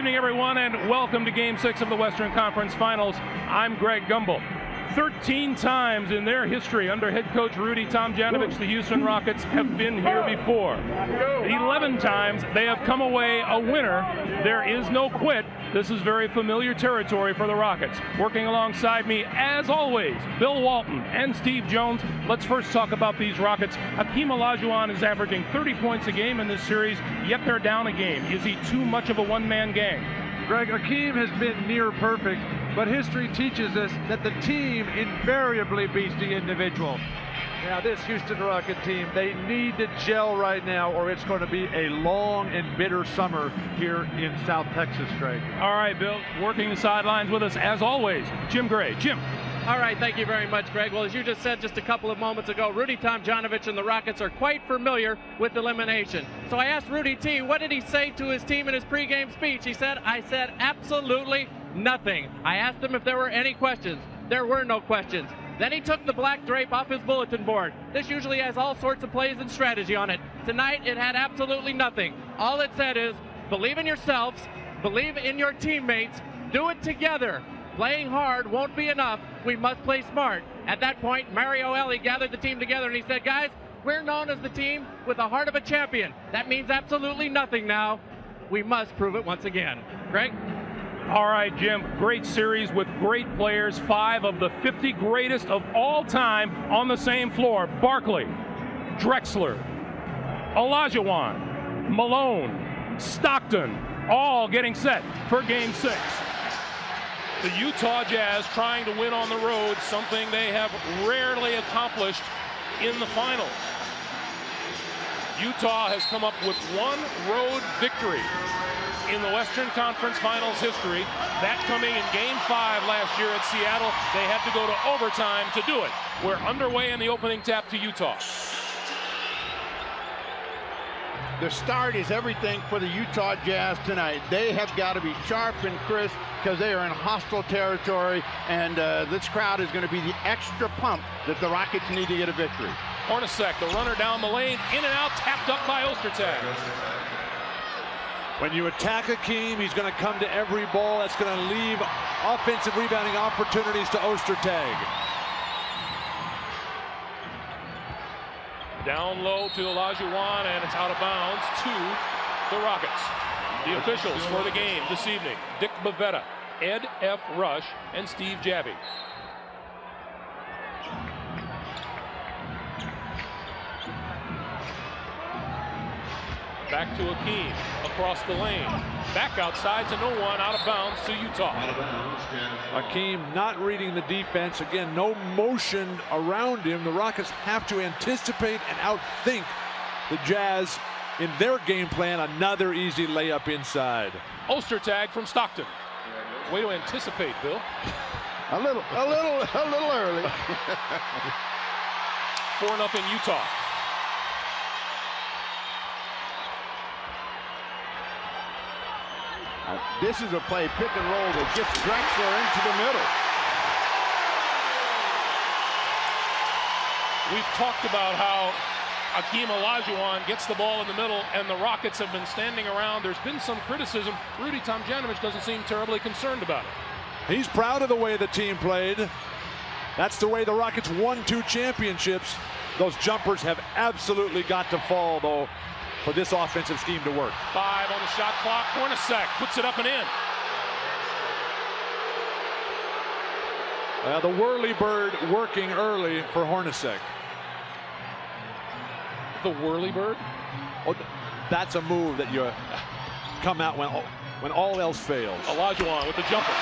Good evening, everyone, and welcome to Game 6 of the Western Conference Finals. I'm Greg Gumbel. 13 times in their history under head coach Rudy Tomjanovich, the Houston Rockets have been here before. 11 times they have come away a winner. There is no quit. This is very familiar territory for the Rockets. Working alongside me, as always, Bill Walton and Steve Jones. Let's first talk about these Rockets. Hakeem Olajuwon is averaging 30 points a game in this series, yet they're down a game. Is he too much of a one-man gang? Greg, Hakeem has been near perfect, but history teaches us that the team invariably beats the individual. Now, this Houston Rocket team, they need to gel right now, or it's going to be a long and bitter summer here in South Texas, Greg. All right, Bill, working the sidelines with us, as always, Jim Gray. Jim. All right, thank you very much, Greg. Well, as you just said just a couple of moments ago, Rudy Tomjanovich and the Rockets are quite familiar with elimination. So I asked Rudy T, what did he say to his team in his pregame speech? He said, I said absolutely nothing. I asked him if there were any questions. There were no questions. Then he took the black drape off his bulletin board. This usually has all sorts of plays and strategy on it. Tonight, it had absolutely nothing. All it said is, believe in yourselves, believe in your teammates, do it together. Playing hard won't be enough. We must play smart. At that point, Mario Elie gathered the team together and he said, guys, we're known as the team with the heart of a champion. That means absolutely nothing now. We must prove it once again. Greg? All right, Jim, great series with great players. 5 of the 50 greatest of all time on the same floor. Barkley, Drexler, Olajuwon, Malone, Stockton, all getting set for Game 6. The Utah Jazz trying to win on the road, something they have rarely accomplished in the finals. Utah has come up with one road victory in the Western Conference Finals history, that coming in Game 5 last year at Seattle. They had to go to overtime to do it. We're underway in the opening tap to Utah. The start is everything for the Utah Jazz tonight. They have got to be sharp and crisp because they are in hostile territory, and this crowd is going to be the extra pump that the Rockets need to get a victory. Hornacek, the runner down the lane, in and out, tapped up by Ostertag. When you attack Hakeem, he's going to come to every ball. That's going to leave offensive rebounding opportunities to Ostertag. Down low to Olajuwon, and it's out of bounds to the Rockets. The officials for the game this evening: Dick Bavetta, Ed F. Rush, and Steve Javie. Back to Hakeem, across the lane, back outside to no one, out of bounds to Utah. Hakeem not reading the defense. Again, no motion around him. The Rockets have to anticipate and outthink the Jazz in their game plan. Another easy layup inside. Ostertag from Stockton. Way to anticipate, Bill. A little early. 4-0 Utah. This is a play, pick and roll, that gets Drexler into the middle. We've talked about how Hakeem Olajuwon gets the ball in the middle, and the Rockets have been standing around. There's been some criticism. Rudy Tomjanovich doesn't seem terribly concerned about it. He's proud of the way the team played. That's the way the Rockets won 2 championships. Those jumpers have absolutely got to fall, though, for this offensive scheme to work. 5 on the shot clock. Hornacek puts it up and in. The whirly-bird working early for Hornacek. The whirly-bird? Oh, that's a move that you come out when all else fails. Olajuwon with the jumper.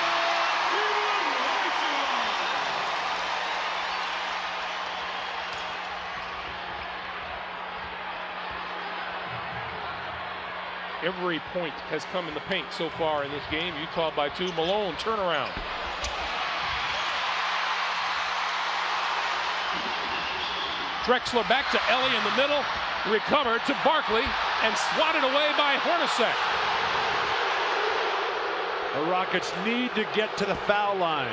Every point has come in the paint so far in this game. Utah by 2. Malone, turnaround. Drexler back to Elie in the middle. Recovered to Barkley and swatted away by Hornacek. The Rockets need to get to the foul line.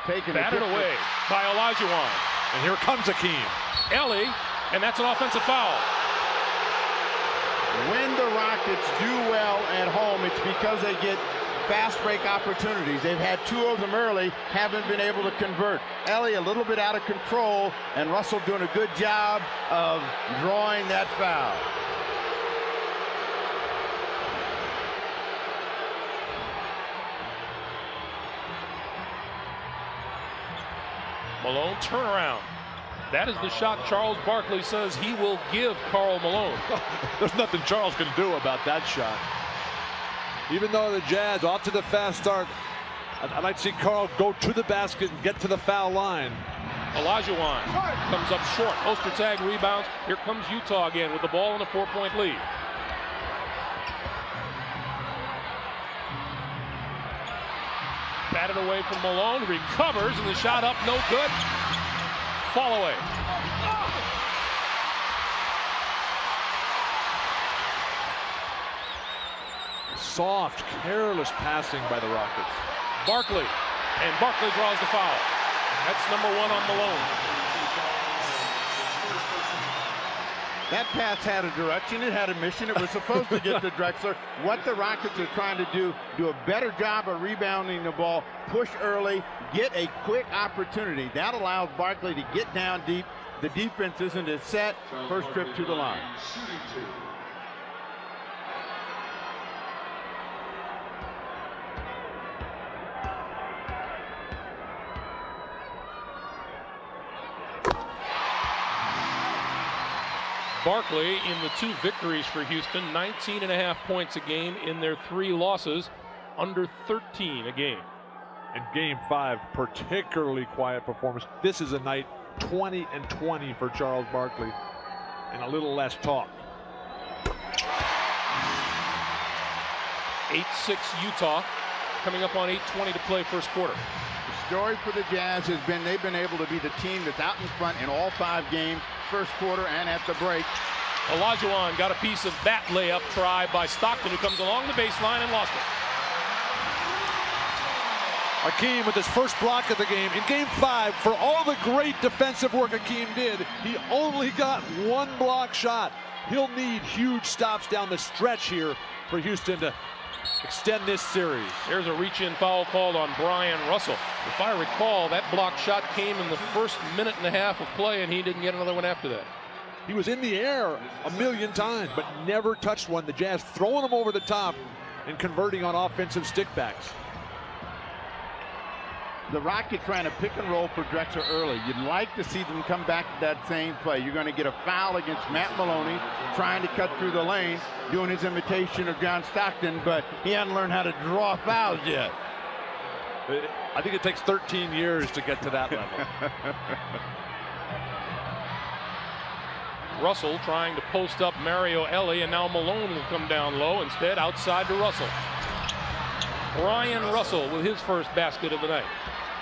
Taken batted away by Olajuwon. And here comes Akeem. Ellie, and that's an offensive foul. When the Rockets do well at home, it's because they get fast break opportunities. They've had 2 of them early, haven't been able to convert. Ellie a little bit out of control, and Russell doing a good job of drawing that foul. Malone turnaround. That is the shot Charles Barkley says he will give Karl Malone. There's nothing Charles can do about that shot. Even though the Jazz off to the fast start, I'd like to see Karl go to the basket and get to the foul line. Olajuwon comes up short. Ostertag rebounds. Here comes Utah again with the ball in a 4-point lead. Batted away from Malone, recovers, and the shot up, no good. Fall away. Soft, careless passing by the Rockets. Barkley, and Barkley draws the foul. That's number 1 on Malone. That pass had a direction, it had a mission, it was supposed to get to Drexler. What the Rockets are trying to do a better job of rebounding the ball, push early, get a quick opportunity. That allows Barkley to get down deep. The defense isn't as set. First trip to the line. Barkley in the 2 victories for Houston, 19.5 points a game in their 3 losses, under 13 a game. In game 5, particularly quiet performance. This is a night 20 and 20 for Charles Barkley, and a little less talk. 8-6 Utah, coming up on 8:20 to play first quarter. The story for the Jazz has been they've been able to be the team that's out in front in all 5 games, first quarter and at the break. Olajuwon got a piece of that layup try by Stockton, who comes along the baseline and lost it. Akeem with his first block of the game. In game 5, for all the great defensive work Akeem did, he only got 1 block shot. He'll need huge stops down the stretch here for Houston to extend this series. There's a reach-in foul called on Brian Russell. If I recall, that block shot came in the first minute and a half of play, and he didn't get another one after that. He was in the air a million times, but never touched one. The Jazz throwing him over the top and converting on offensive stickbacks. The Rockets ran a pick and roll for Drexler early. You'd like to see them come back to that same play. You're going to get a foul against Matt Maloney, trying to cut through the lane, doing his imitation of John Stockton, but he hadn't learned how to draw fouls yet. I think it takes 13 years to get to that level. Russell trying to post up Mario Ellie, and now Malone will come down low. Instead, outside to Russell. Brian Russell with his first basket of the night.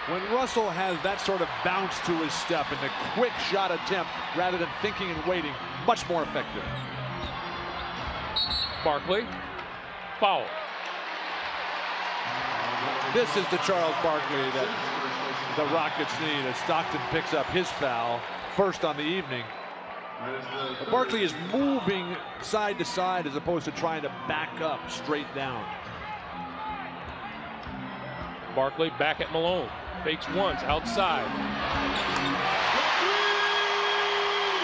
When Russell has that sort of bounce to his step and a quick shot attempt rather than thinking and waiting, much more effective. Barkley, foul. This is the Charles Barkley that the Rockets need as Stockton picks up his foul, first on the evening. But Barkley is moving side to side as opposed to trying to back up straight down. Barkley back at Malone. Fakes once, outside.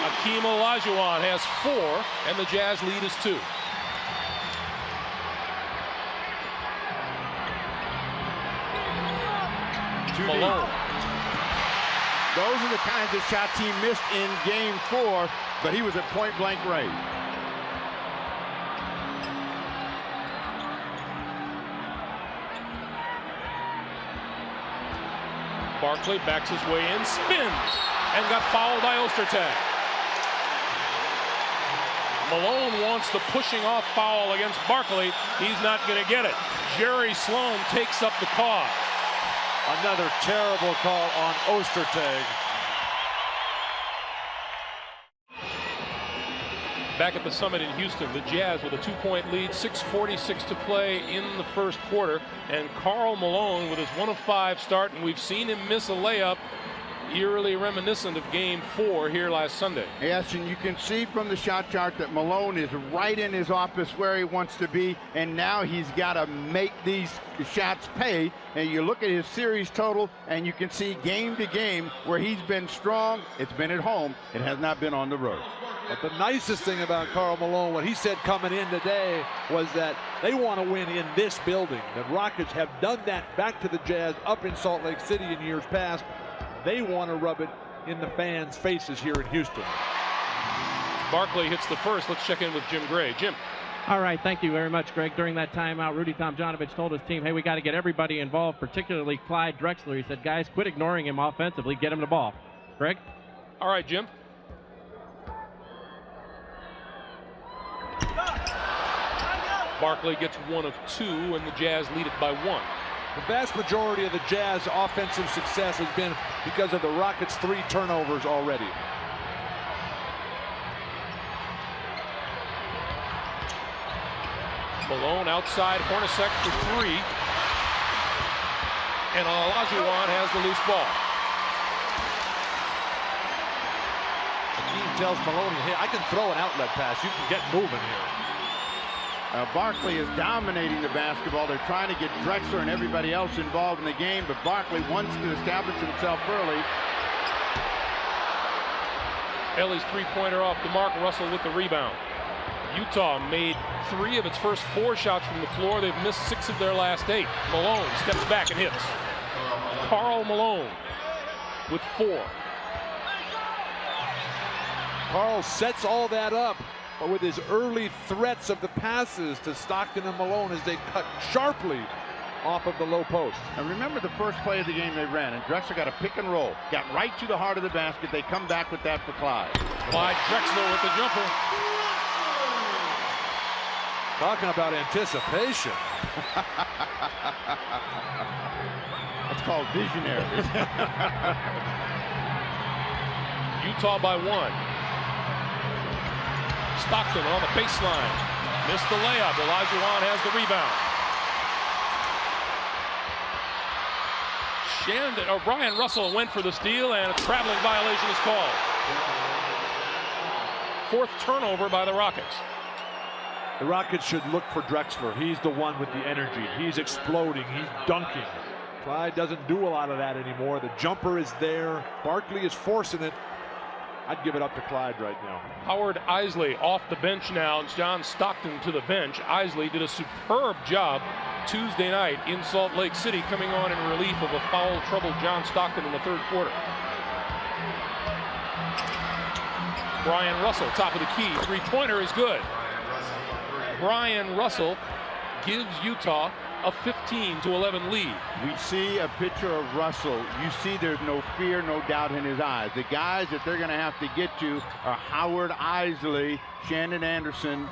Hakeem Olajuwon has 4, and the Jazz lead is 2. Malone. Those are the kinds of shots he missed in game 4, but he was at point-blank range. Barkley backs his way in, spins, and got fouled by Ostertag. Malone wants the pushing off foul against Barkley. He's not going to get it. Jerry Sloan takes up the call. Another terrible call on Ostertag. Back at the Summit in Houston, the Jazz with a 2-point lead, 6:46 to play in the first quarter, and Karl Malone with his 1 of 5 start, and we've seen him miss a layup Eerily reminiscent of Game 4 here last Sunday. Yes, and you can see from the shot chart that Malone is right in his office where he wants to be, and now he's got to make these shots pay. And you look at his series total, and you can see game to game where he's been strong. It's been at home. It has not been on the road. But the nicest thing about Karl Malone, what he said coming in today, was that they want to win in this building. The Rockets have done that back to the Jazz up in Salt Lake City in years past. They want to rub it in the fans' faces here in Houston. Barkley hits the first. Let's check in with Jim Gray. Jim. All right, thank you very much, Greg. During that timeout, Rudy Tomjanovich told his team, hey, we got to get everybody involved, particularly Clyde Drexler. He said, guys, quit ignoring him offensively. Get him the ball. Greg? All right, Jim. Barkley gets 1 of 2, and the Jazz lead it by 1. The vast majority of the Jazz offensive success has been because of the Rockets' 3 turnovers already. Malone outside, Hornacek for 3. And Olajuwon has the loose ball. He tells Maloney, hey, I can throw an outlet pass. You can get moving here. Barkley is dominating the basketball. They're trying to get Drexler and everybody else involved in the game, but Barkley wants to establish himself early. Ellie's three-pointer off the mark. Russell with the rebound. Utah made 3 of its first 4 shots from the floor. They've missed 6 of their last 8. Malone steps back and hits. Karl Malone with 4. Karl sets all that up, but with his early threats of the passes to Stockton and Malone as they cut sharply off of the low post. And remember the first play of the game they ran, and Drexler got a pick and roll. Got right to the heart of the basket. They come back with that for Clyde. Clyde Drexler with the jumper. Talking about anticipation. That's called visionary. Utah by 1. Stockton on the baseline. Missed the layup. Olajuwon has the rebound. Brian Russell went for the steal, and a traveling violation is called. 4th turnover by the Rockets. The Rockets should look for Drexler. He's the one with the energy. He's exploding. He's dunking. Clyde doesn't do a lot of that anymore. The jumper is there. Barkley is forcing it. I'd give it up to Clyde right now. Howard Isley off the bench now. John Stockton to the bench. Isley did a superb job Tuesday night in Salt Lake City, coming on in relief of a foul-troubled John Stockton in the 3rd quarter. Brian Russell, top of the key. 3-pointer is good. Brian Russell gives Utah a 15-11 lead. We see a picture of Russell. You see there's no fear, no doubt in his eyes. The guys that they're going to have to get to are Howard Isley, Shandon Anderson,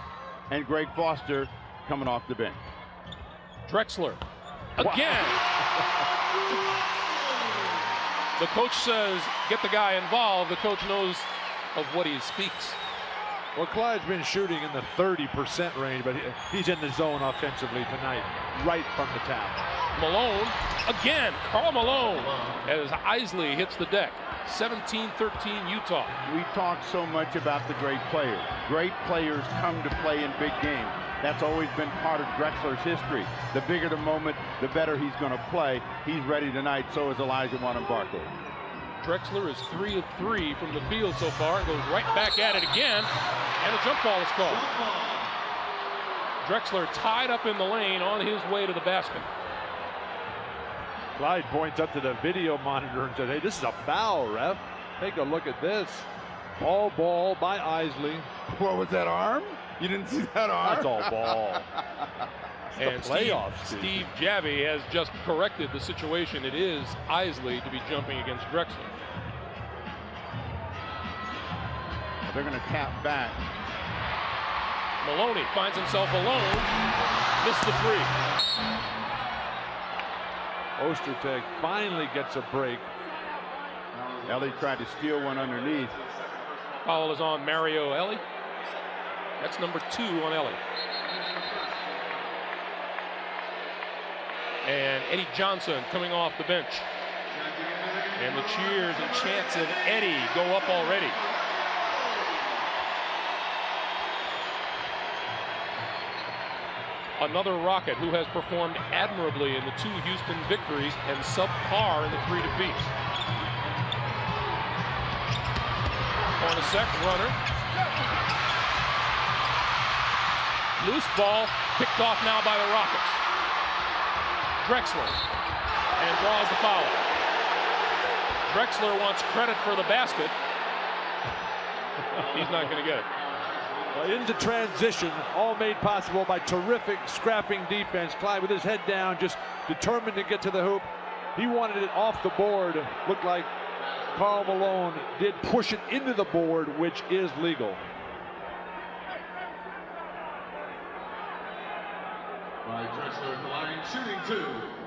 and Greg Foster coming off the bench. Drexler again. The coach says, get the guy involved. The coach knows of what he speaks. Well, Clyde's been shooting in the 30% range, but he's in the zone offensively tonight, right from the tap. Malone again. Karl Malone as Isley hits the deck. 17-13 Utah. We talk so much about the great players. Great players come to play in big games. That's always been part of Drexler's history. The bigger the moment, the better he's going to play. He's ready tonight, so is Olajuwon and Barkley. Drexler is 3 of 3 from the field so far and goes right back at it again, and a jump ball is called. Drexler tied up in the lane on his way to the basket. Clyde points up to the video monitor and says, hey, this is a foul, ref. Take a look at this. All ball by Isley. What was that, arm? You didn't see that arm? That's all ball. And Steve Javie has just corrected the situation. It is Isley to be jumping against Drexler. They're going to tap back. Maloney finds himself alone. Missed the 3. Ostertag finally gets a break. Ellie tried to steal one underneath. Foul is on Mario Ellie. That's number 2 on Ellie. And Eddie Johnson coming off the bench. And the cheers and chants of Eddie go up already. Another Rocket who has performed admirably in the 2 Houston victories and subpar in the 3 defeats. Hornacek, runner. Loose ball, picked off now by the Rockets. Drexler, and draws the foul. Drexler wants credit for the basket. He's not going to get it. Into transition, all made possible by terrific scrapping defense. Clyde with his head down, just determined to get to the hoop. He wanted it off the board. Looked like Karl Malone did push it into the board, which is legal.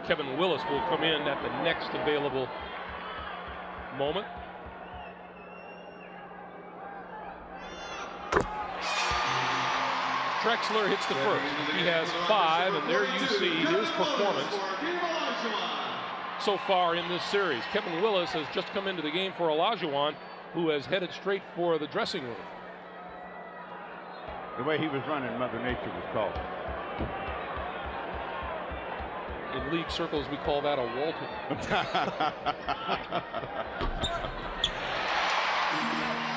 Kevin Willis will come in at the next available moment. Drexler hits the first. He has 5, and there you see his performance so far in this series. Kevin Willis has just come into the game for Olajuwon, who has headed straight for the dressing room. The way he was running, Mother Nature was called. In league circles, we call that a Walton.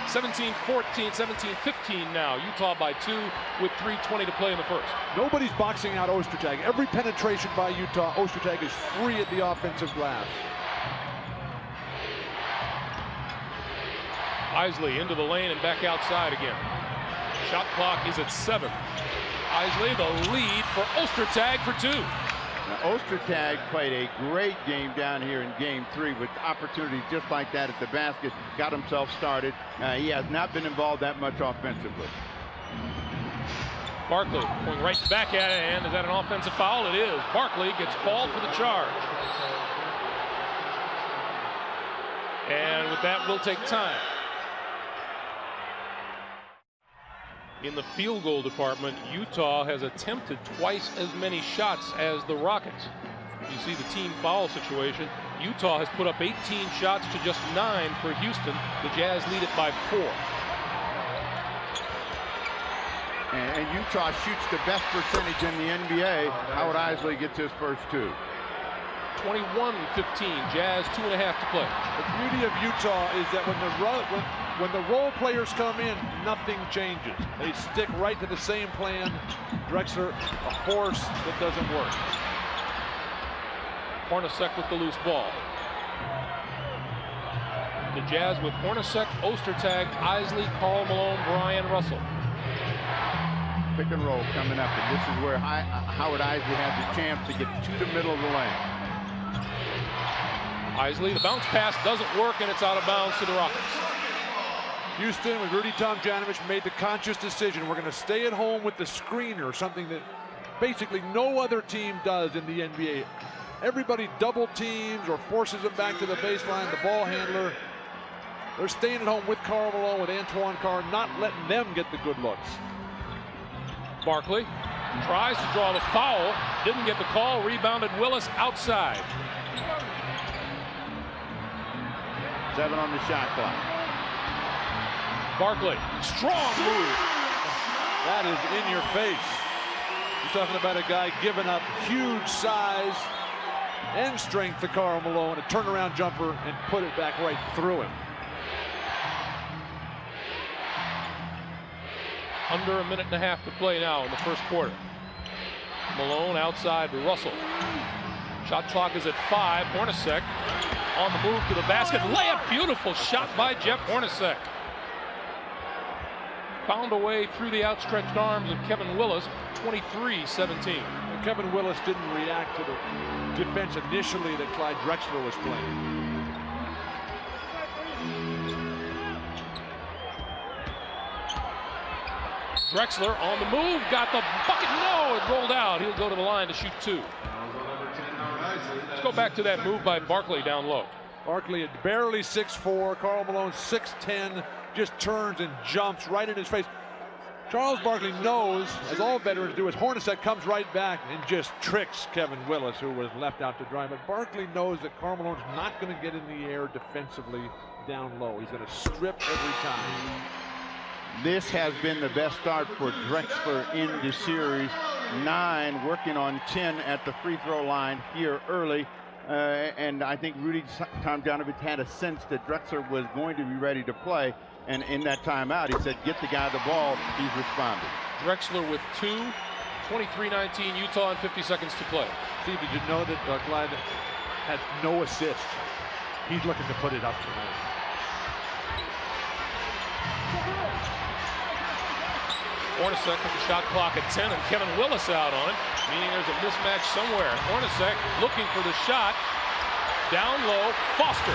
17-14, 17-15 now. Utah by 2 with 3:20 to play in the first. Nobody's boxing out Ostertag. Every penetration by Utah, Ostertag is free at the offensive glass. Isley into the lane and back outside again. Shot clock is at 7. Isley the lead for Ostertag for 2. Now, Ostertag played a great game down here in game 3 with opportunities just like that at the basket. Got himself started. He has not been involved that much offensively. Barkley going right back at it, and is that an offensive foul? It is. Barkley gets called for the charge. And with that, we'll take time. In the field goal department, Utah has attempted twice as many shots as the Rockets. You see the team foul situation. Utah has put up 18 shots to just 9 for Houston. The Jazz lead it by 4. And Utah shoots the best percentage in the NBA. Howard Isley gets his first 2. 21-15, Jazz 2.5 to play. The beauty of Utah is that when the role players come in, nothing changes. They stick right to the same plan. Drexler, a force that doesn't work. Hornacek with the loose ball. The Jazz with Hornacek, Ostertag, Isley, Karl Malone, Brian Russell. Pick and roll coming up, and this is where Howard Isley has a chance to get to the middle of the lane. Isley, the bounce pass doesn't work, and it's out of bounds to the Rockets. Houston, with Rudy Tomjanovich, made the conscious decision. We're going to stay at home with the screener, something that basically no other team does in the NBA. Everybody double teams or forces them back to the baseline, the ball handler. They're staying at home with Karl Malone, with Antoine Carr, not letting them get the good looks. Barkley tries to draw the foul, didn't get the call, rebounded Willis outside. 7 on the shot clock. Barkley, strong move. That is in your face. You're talking about a guy giving up huge size and strength to Karl Malone, a turnaround jumper, and put it back right through him. Under a minute and a half to play now in the first quarter. Malone outside to Russell. Shot clock is at 5. Hornacek on the move to the basket. Layup, beautiful shot by Jeff Hornacek. Found a way through the outstretched arms of Kevin Willis, 23-17. Kevin Willis didn't react to the defense initially that Clyde Drexler was playing. Drexler on the move, got the bucket. No, it rolled out. He'll go to the line to shoot 2. Let's go back to that move by Barkley down low. Barkley at barely 6'4", Karl Malone 6'10", just turns and jumps right in his face. Charles Barkley knows, as all veterans do, as Hornacek comes right back and just tricks Kevin Willis, who was left out to dry. But Barkley knows that Karl Malone's not going to get in the air defensively down low. He's going to strip every time. This has been the best start for Drexler in the series. 9, working on 10 at the free throw line here early. And I think Rudy Tomjanovich had a sense that Drexler was going to be ready to play. And in that timeout, he said, get the guy the ball. He's responded. Drexler with 2, 23-19 Utah, and 50 seconds to play. Steve, did you know that Clyde had no assist? He's looking to put it up tonight. Hornacek with the shot clock at 10, and Kevin Willis out on it, meaning there's a mismatch somewhere. Hornacek looking for the shot. Down low, Foster.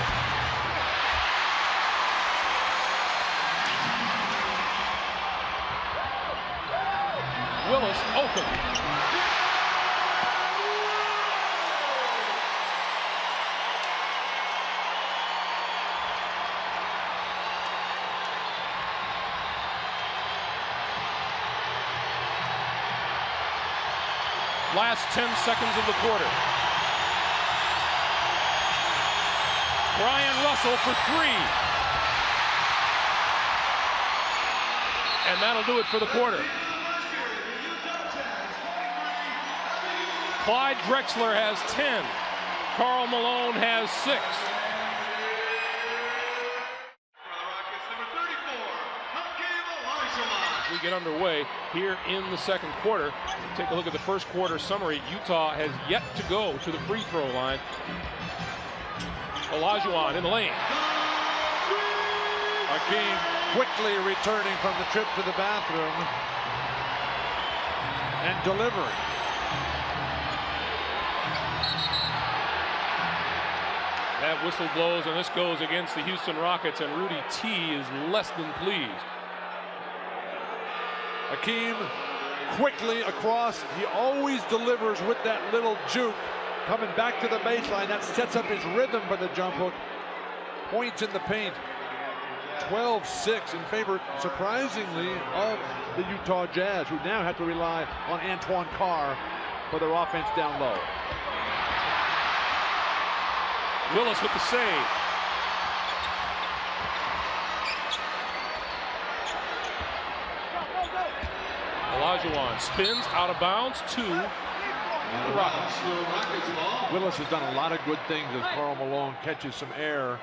Willis open. Last 10 seconds of the quarter. Brian Russell for 3. And that'll do it for the quarter. Clyde Drexler has 10. Karl Malone has 6. We get underway here in the second quarter. Take a look at the first quarter summary. Utah has yet to go to the free throw line. Olajuwon in the lane. Hakeem quickly returning from the trip to the bathroom and delivering. That whistle blows, and this goes against the Houston Rockets, and Rudy T is less than pleased. Hakeem quickly across. He always delivers with that little juke. Coming back to the baseline, that sets up his rhythm for the jump hook. Points in the paint. 12-6 in favor, surprisingly, of the Utah Jazz, who now have to rely on Antoine Carr for their offense down low. Willis with the save. Olajuwon spins out of bounds to the Rockets. Willis has done a lot of good things as Karl Malone catches some air.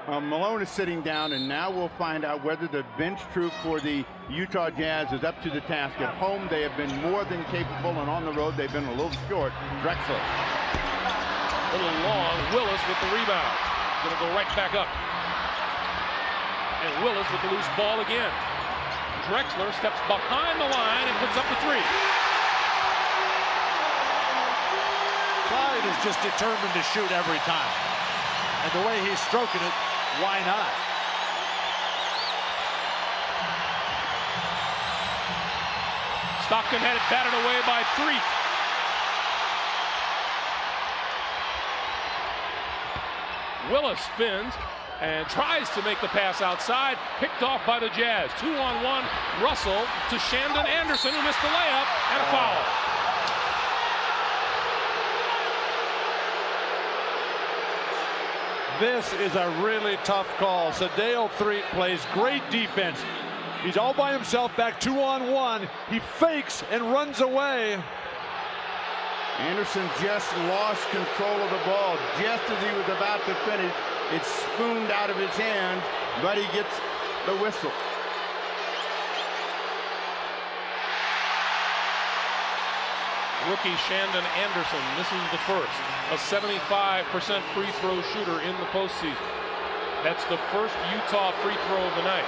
Malone is sitting down, and now we'll find out whether the bench troop for the Utah Jazz is up to the task. At home, they have been more than capable, and on the road, they've been a little short. Drexler. A little long. Willis with the rebound. Going to go right back up. And Willis with the loose ball again. Drexler steps behind the line and puts up the 3. Clyde is just determined to shoot every time. And the way he's stroking it, why not? Stockton had it batted away by 3. Willis spins and tries to make the pass outside, picked off by the Jazz. 2-on-1, Russell to Shandon Anderson, who missed the layup, and a foul. This is a really tough call. Sadeo Threet plays great defense. He's all by himself, back 2-on-1. He fakes and runs away. Anderson just lost control of the ball. Just as he was about to finish, it spooned out of his hand, but he gets the whistle. Rookie Shandon Anderson, this is the first. A 75% free throw shooter in the postseason. That's the first Utah free throw of the night.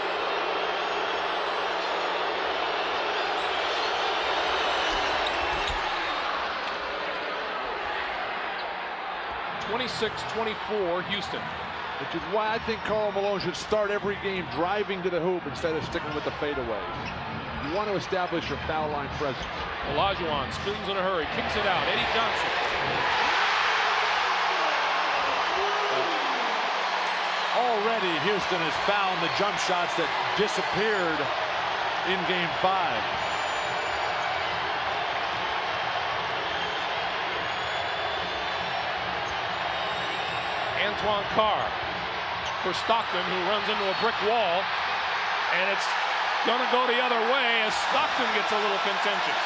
(26-24) Houston. Which is why I think Karl Malone should start every game driving to the hoop instead of sticking with the fadeaways. You want to establish your foul line presence. Olajuwon spins in a hurry, kicks it out. Eddie Johnson. Already Houston has found the jump shots that disappeared in Game 5. Antoine Carr for Stockton, who runs into a brick wall, and it's going to go the other way as Stockton gets a little contentious.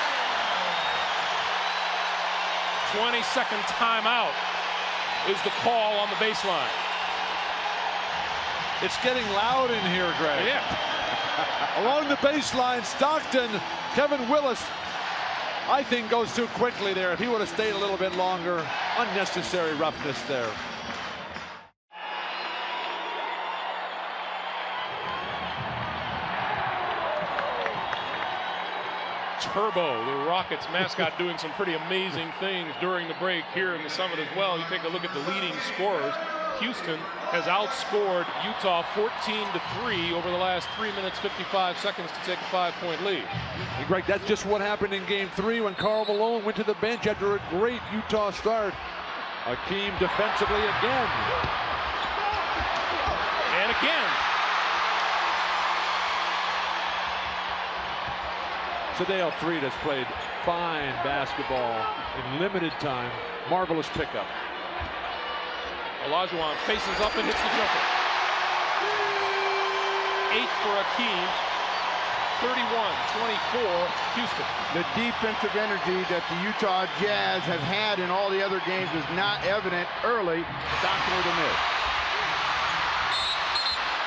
20-second timeout is the call on the baseline. It's getting loud in here, Greg. Yeah. Along the baseline, Stockton, Kevin Willis, I think goes too quickly there. If he would have stayed a little bit longer, unnecessary roughness there. Turbo, the Rockets mascot, doing some pretty amazing things during the break here in the Summit as well. You take a look at the leading scorers. Houston has outscored Utah 14-3 over the last 3 minutes 55 seconds to take a 5-point lead. Hey Greg, that's just what happened in Game 3 when Karl Malone went to the bench after a great Utah start. Hakeem defensively again. And again. Sedale Threed has played fine basketball in limited time. Marvelous pickup. Olajuwon faces up and hits the jumper. 8 for Hakeem. 31-24, Houston. The defensive energy that the Utah Jazz have had in all the other games is not evident early. Stockton with a miss.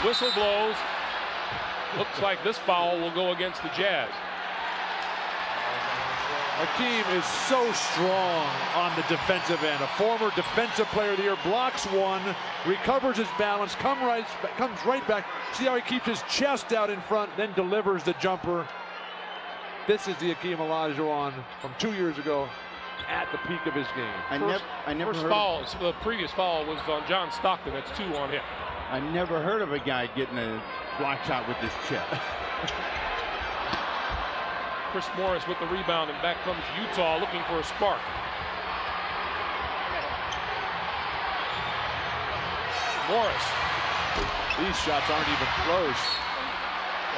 Whistle blows. Looks like this foul will go against the Jazz. Hakeem is so strong on the defensive end. A former defensive player of the year, blocks one, recovers his balance, comes right back. See how he keeps his chest out in front, then delivers the jumper. This is the Hakeem Olajuwon from 2 years ago at the peak of his game. I never First heard foul, the previous foul was on John Stockton. That's 2 on him. I never heard of a guy getting a block shot with his chest. Chris Morris with the rebound, and back comes Utah looking for a spark. Morris. These shots aren't even close.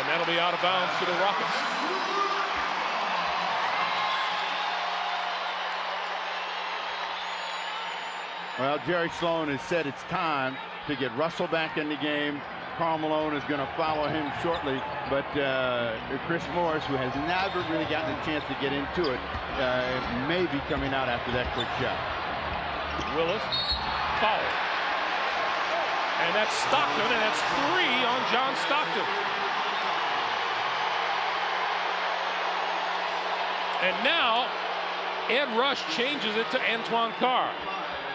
And that'll be out of bounds to the Rockets. Well, Jerry Sloan has said it's time to get Russell back in the game. Karl Malone is going to follow him shortly, but Chris Morris, who has never really gotten a chance to get into it, may be coming out after that quick shot. Willis, foul. And that's Stockton, and that's 3 on John Stockton. And now, Ed Rush changes it to Antoine Carr.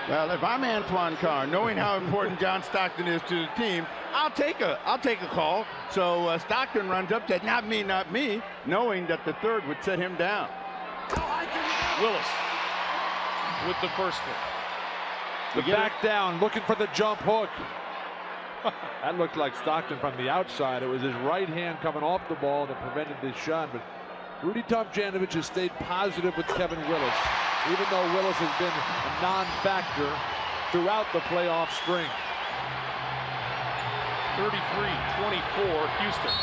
Well, if I'm Antoine Carr, knowing how important John Stockton is to the team, I'll take a call. So Stockton runs up, said, "Not me, not me," knowing that the third would set him down. Willis with the first one. The back down, looking for the jump hook. That looked like Stockton from the outside. It was his right hand coming off the ball that prevented this shot. But Rudy Tomjanovich has stayed positive with Kevin Willis, even though Willis has been a non-factor throughout the playoff string. 33-24 Houston.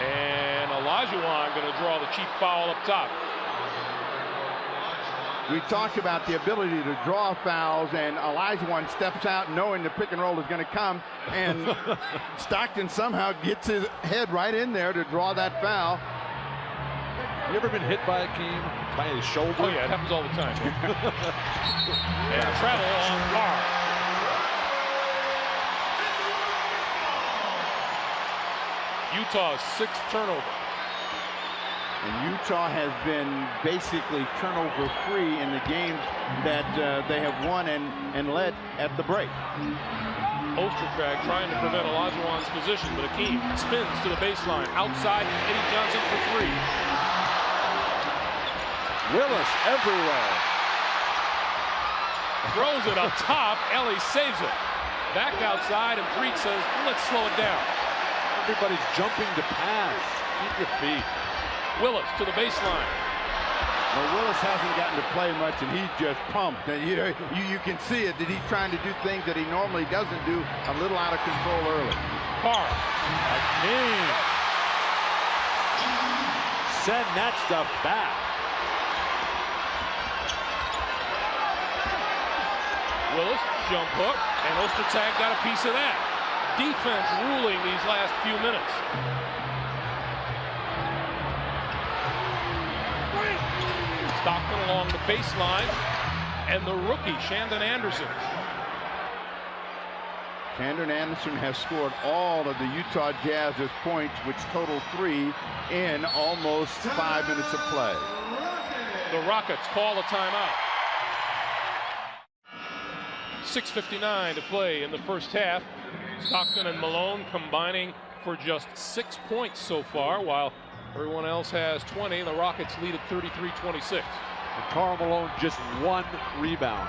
And Olajuwon going to draw the cheap foul up top. We talked about the ability to draw fouls, and Olajuwon steps out knowing the pick and roll is going to come, and Stockton somehow gets his head right in there to draw that foul. You ever been hit by Hakeem by his shoulder? Oh yeah, it happens all the time. And travel on Carr. Utah's 6th turnover. And Utah has been basically turnover-free in the games that they have won and led at the break. Osterkrag trying to prevent Olajuwon's position, but Hakeem spins to the baseline. Outside, Eddie Johnson for 3. Willis everywhere. Throws it up top. Ellie saves it. Back outside, and Threed says, "Let's slow it down." Everybody's jumping to pass. Keep your feet. Willis to the baseline. Well, Willis hasn't gotten to play much, and he's just pumped. And you can see it that he's trying to do things that he normally doesn't do, a little out of control early. Carr. Hakeem. send that stuff back. Willis, jump hook, and Ostertag got a piece of that. Defense ruling these last few minutes. Stockton along the baseline, and the rookie, Shandon Anderson. Shandon Anderson has scored all of the Utah Jazz's points, which total 3 in almost 5 minutes of play. The Rockets call a timeout. 6:59 to play in the first half. Stockton and Malone combining for just 6 points so far, while everyone else has 20. The Rockets lead at 33-26. And Karl Malone just 1 rebound.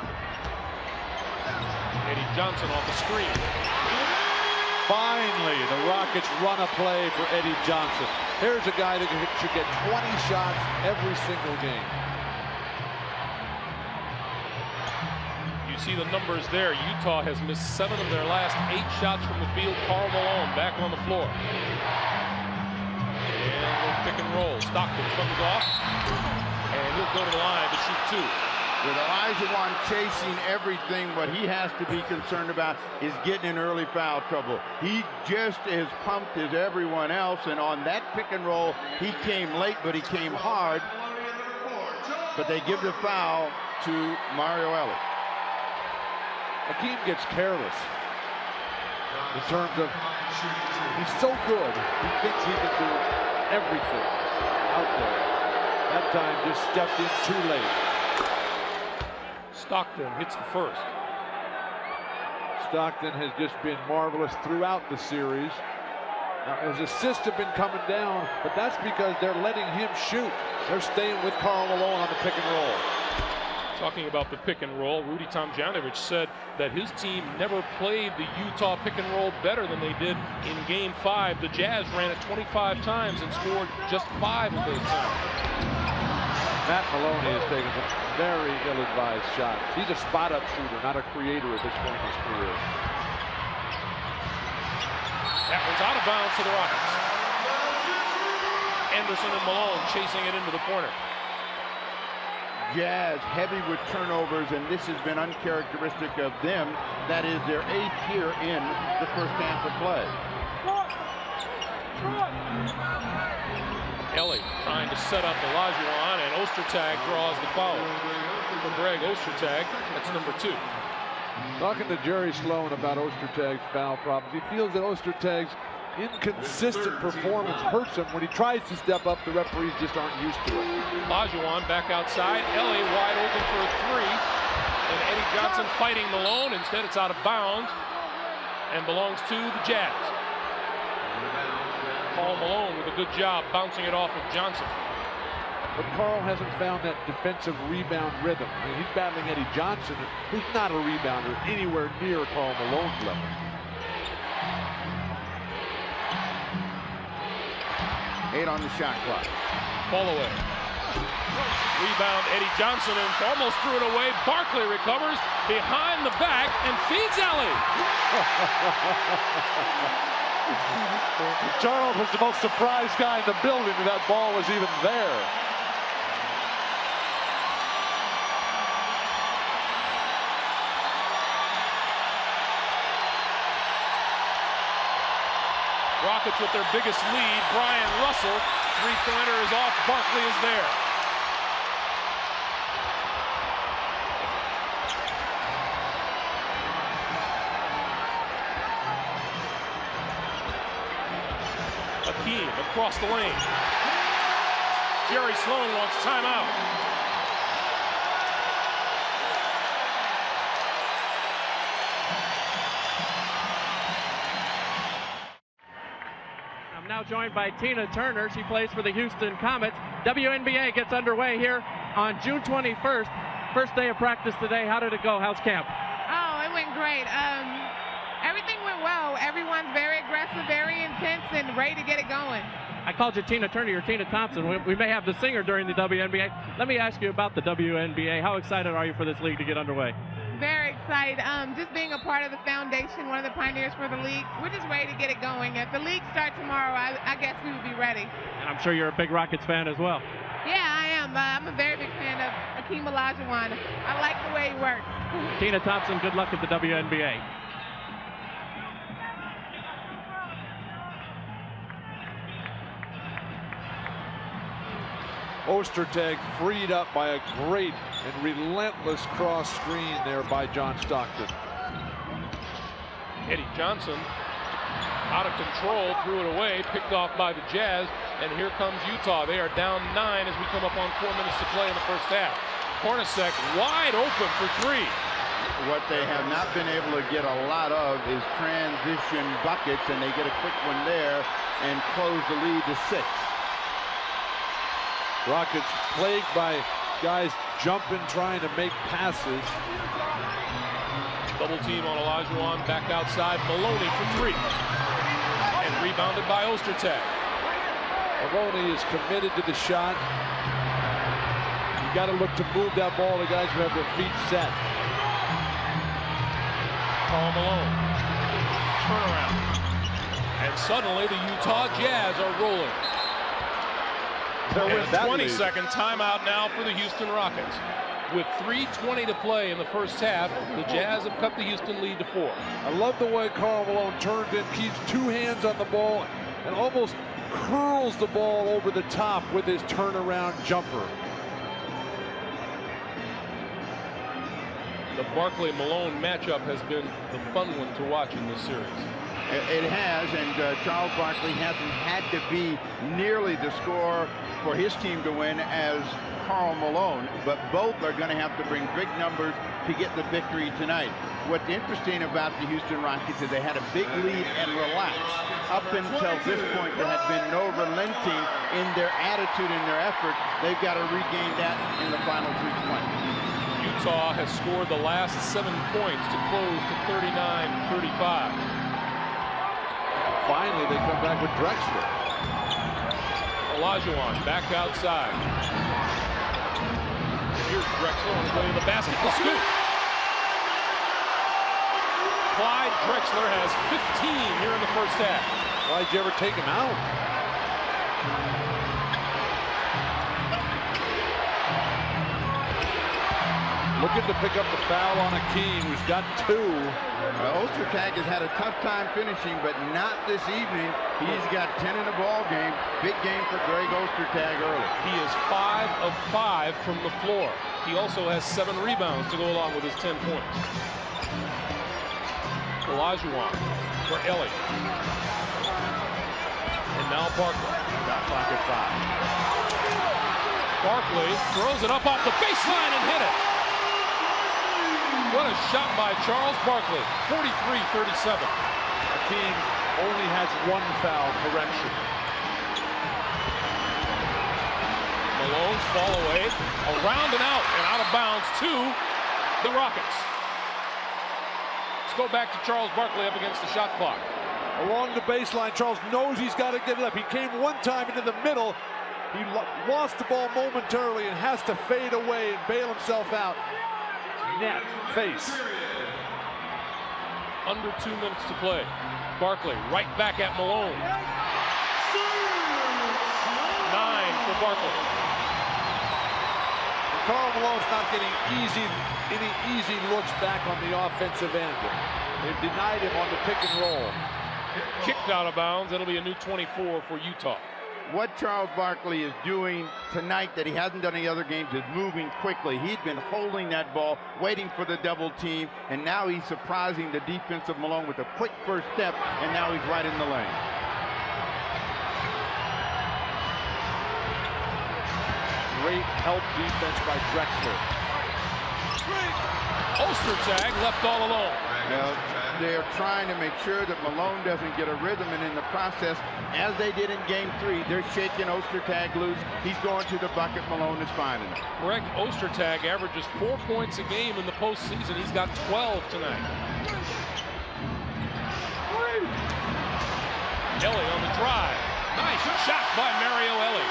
Eddie Johnson off the screen. Finally, the Rockets run a play for Eddie Johnson. Here's a guy that should get 20 shots every single game. You see the numbers there. Utah has missed 7 of their last 8 shots from the field. Karl Malone back on the floor. And we'll pick and roll. Stockton comes off, and he'll go to the line to shoot 2. With Olajuwon chasing everything, what he has to be concerned about is getting in early foul trouble. He just as pumped as everyone else, and on that pick and roll, he came late, but he came hard. But they give the foul to Mario Ellis. Hakeem gets careless in terms of he's so good, he thinks he can do everything out there. That time just stepped in too late. Stockton hits the first. Stockton has just been marvelous throughout the series. Now, his assists have been coming down, but that's because they're letting him shoot. They're staying with Karl Malone on the pick and roll. Talking about the pick and roll, Rudy Tomjanovich said that his team never played the Utah pick and roll better than they did in Game 5. The Jazz ran it 25 times and scored just 5 of those times. Matt Maloney has taken some very ill-advised shots. He's a spot-up shooter, not a creator at this point in his career. That one's out of bounds to the Rockets. Anderson and Malone chasing it into the corner. Jazz heavy with turnovers, and this has been uncharacteristic of them. That is their 8th here in the first half of play. Ellie trying to set up Olajuwon, and Ostertag draws the foul. For Greg Ostertag, that's number 2. Talking to Jerry Sloan about Ostertag's foul problems, he feels that Ostertag's inconsistent performance hurts him. When he tries to step up, the referees just aren't used to it. Olajuwon back outside. Ellie wide open for a 3. And Eddie Johnson fighting Malone. Instead, it's out of bounds and belongs to the Jazz. Karl Malone with a good job bouncing it off of Johnson. But Karl hasn't found that defensive rebound rhythm. I mean, he's battling Eddie Johnson, who's not a rebounder anywhere near Karl Malone's level. Eight on the shot clock. Fall away. Rebound Eddie Johnson, and almost threw it away. Barkley recovers behind the back and feeds Ellie. Charles was the most surprised guy in the building that that ball was even there. Rockets with their biggest lead. Brian Russell, 3-pointer is off. Barkley is there. Hakeem across the lane. Jerry Sloan wants timeout. I'm now joined by Tina Turner. She plays for the Houston Comets. WNBA gets underway here on June 21st. First day of practice today. How did it go? How's camp? Oh, it went great. Everything went well. Everyone's very aggressive, very intense, and ready to get it going. I called you Tina Turner. You're Tina Thompson. We may have the singer during the WNBA. Let me ask you about the WNBA. How excited are you for this league to get underway? Very excited. Just being a part of the foundation, one of the pioneers for the league. We're just ready to get it going. If the league starts tomorrow, I guess we would be ready. And I'm sure you're a big Rockets fan as well. Yeah, I am. I'm a very big fan of Hakeem Olajuwon. I like the way he works. Tina Thompson, good luck at the WNBA. Ostertag freed up by a great and relentless cross screen there by John Stockton. Eddie Johnson out of control, threw it away, picked off by the Jazz, and here comes Utah. They are down 9 as we come up on 4 minutes to play in the first half. Hornacek wide open for 3. What they have not been able to get a lot of is transition buckets, and they get a quick one there and close the lead to 6. Rockets plagued by guys jumping, trying to make passes. Double team on Olajuwon, back outside, Maloney for 3. And rebounded by Ostertag. Maloney is committed to the shot. You got to look to move that ball to guys who have their feet set. Karl Malone, turnaround. And suddenly the Utah Jazz are rolling. And a 20-second timeout now for the Houston Rockets. With 3:20 to play in the first half, the Jazz have cut the Houston lead to 4. I love the way Karl Malone turns in, keeps 2 hands on the ball, and almost curls the ball over the top with his turnaround jumper. The Barkley-Malone matchup has been the fun one to watch in this series. It has, and Charles Barkley hasn't had to be nearly the scorer for his team to win as Karl Malone, but both are going to have to bring big numbers to get the victory tonight. What's interesting about the Houston Rockets is they had a big lead and relaxed. Up until this point, there had been no relenting in their attitude and their effort. They've got to regain that in the final 3:20. Utah has scored the last 7 points to close to 39-35. Finally, they come back with Drexler. Olajuwon back outside. Here's Drexler on his way to the basket. The scoop. Clyde Drexler has 15 here in the first half. Why'd you ever take him out? Looking to pick up the foul on Hakeem, who's got 2. Ostertag has had a tough time finishing, but not this evening. He's got 10 in the ball game. Big game for Greg Ostertag early. He is 5 of 5 from the floor. He also has 7 rebounds to go along with his 10 points. Olajuwon for Ellie. And now Barkley. Got clock at 5. Barkley throws it up off the baseline and hit it. What a shot by Charles Barkley, 43-37. Hakeem only has 1 foul correction. Malone's fall away, around and out of bounds to the Rockets. Let's go back to Charles Barkley up against the shot clock. Along the baseline, Charles knows he's got to get it up. He came one time into the middle. He lost the ball momentarily and has to fade away and bail himself out. Net, face. Under 2 minutes to play. Barkley right back at Malone. 9 for Barkley. Karl Malone's not getting any easy looks back on the offensive end. They've denied him on the pick and roll. Kicked out of bounds. That'll be a new 24 for Utah. What Charles Barkley is doing tonight that he hasn't done any other games is moving quickly. He'd been holding that ball, waiting for the double team, and now he's surprising the defense of Malone with a quick first step, and now he's right in the lane. Great help defense by Drexler. Ostertag left all alone. Now, they're trying to make sure that Malone doesn't get a rhythm, and in the process, as they did in Game 3, they're shaking Ostertag loose. He's going to the bucket. Malone is finding it. Greg Ostertag averages 4 points a game in the postseason. He's got 12 tonight. Ellie on the drive. Nice shot by Mario Ellie.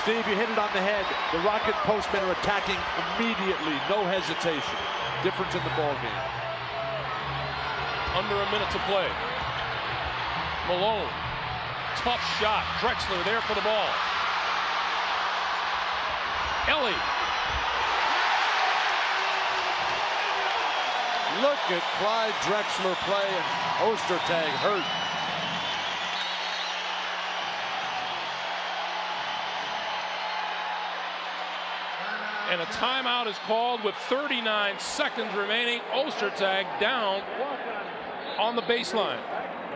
Steve, you hit it on the head. The Rocket postmen are attacking immediately, no hesitation. Difference in the ball game. Under a minute to play. Malone, tough shot. Drexler there for the ball. Ellie. Look at Clyde Drexler play, and Ostertag hurt. And a timeout is called with 39 seconds remaining. Ostertag down on the baseline.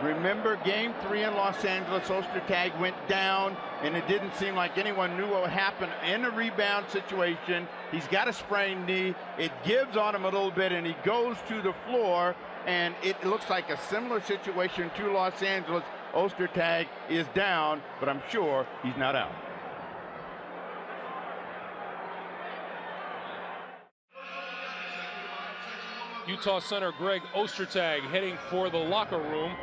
Remember game 3 in Los Angeles, Ostertag went down, and it didn't seem like anyone knew what would happen in a rebound situation. He's got a sprained knee. It gives on him a little bit, and he goes to the floor, and it looks like a similar situation to Los Angeles. Ostertag is down, but I'm sure he's not out. Utah center Greg Ostertag heading for the locker room.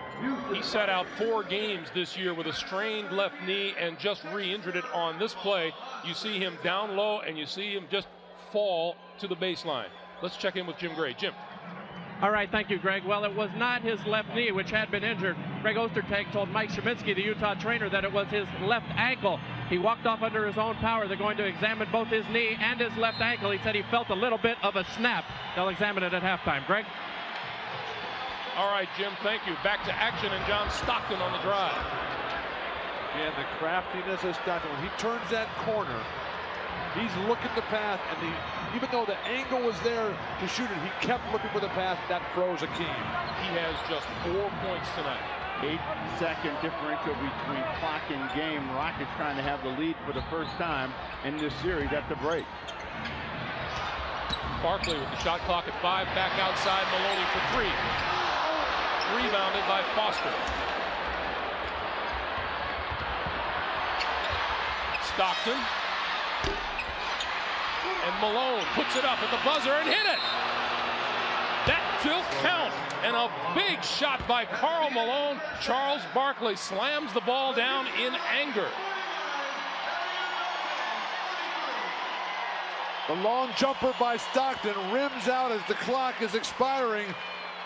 He sat out 4 games this year with a strained left knee and just re-injured it on this play. You see him down low and you see him just fall to the baseline. Let's check in with Jim Gray. Jim. All right, thank you, Greg. Well, it was not his left knee, which had been injured. Greg Ostertag told Mike Sheminsky, the Utah trainer, that it was his left ankle. He walked off under his own power. They're going to examine both his knee and his left ankle. He said he felt a little bit of a snap. They'll examine it at halftime. Greg? All right, Jim, thank you. Back to action, and John Stockton on the drive. And the craftiness of Stockton. When he turns that corner, he's looking the path, and even though the angle was there to shoot it, he kept looking for the path. That froze Akeem. He has just 4 points tonight. 8-second differential between clock and game. Rockets trying to have the lead for the first time in this series at the break. Barkley with the shot clock at 5, back outside. Maloney for 3. Rebounded by Foster. Stockton. And Malone puts it up at the buzzer and hit it. That will count. And a big shot by Karl Malone. Charles Barkley slams the ball down in anger. The long jumper by Stockton rims out as the clock is expiring.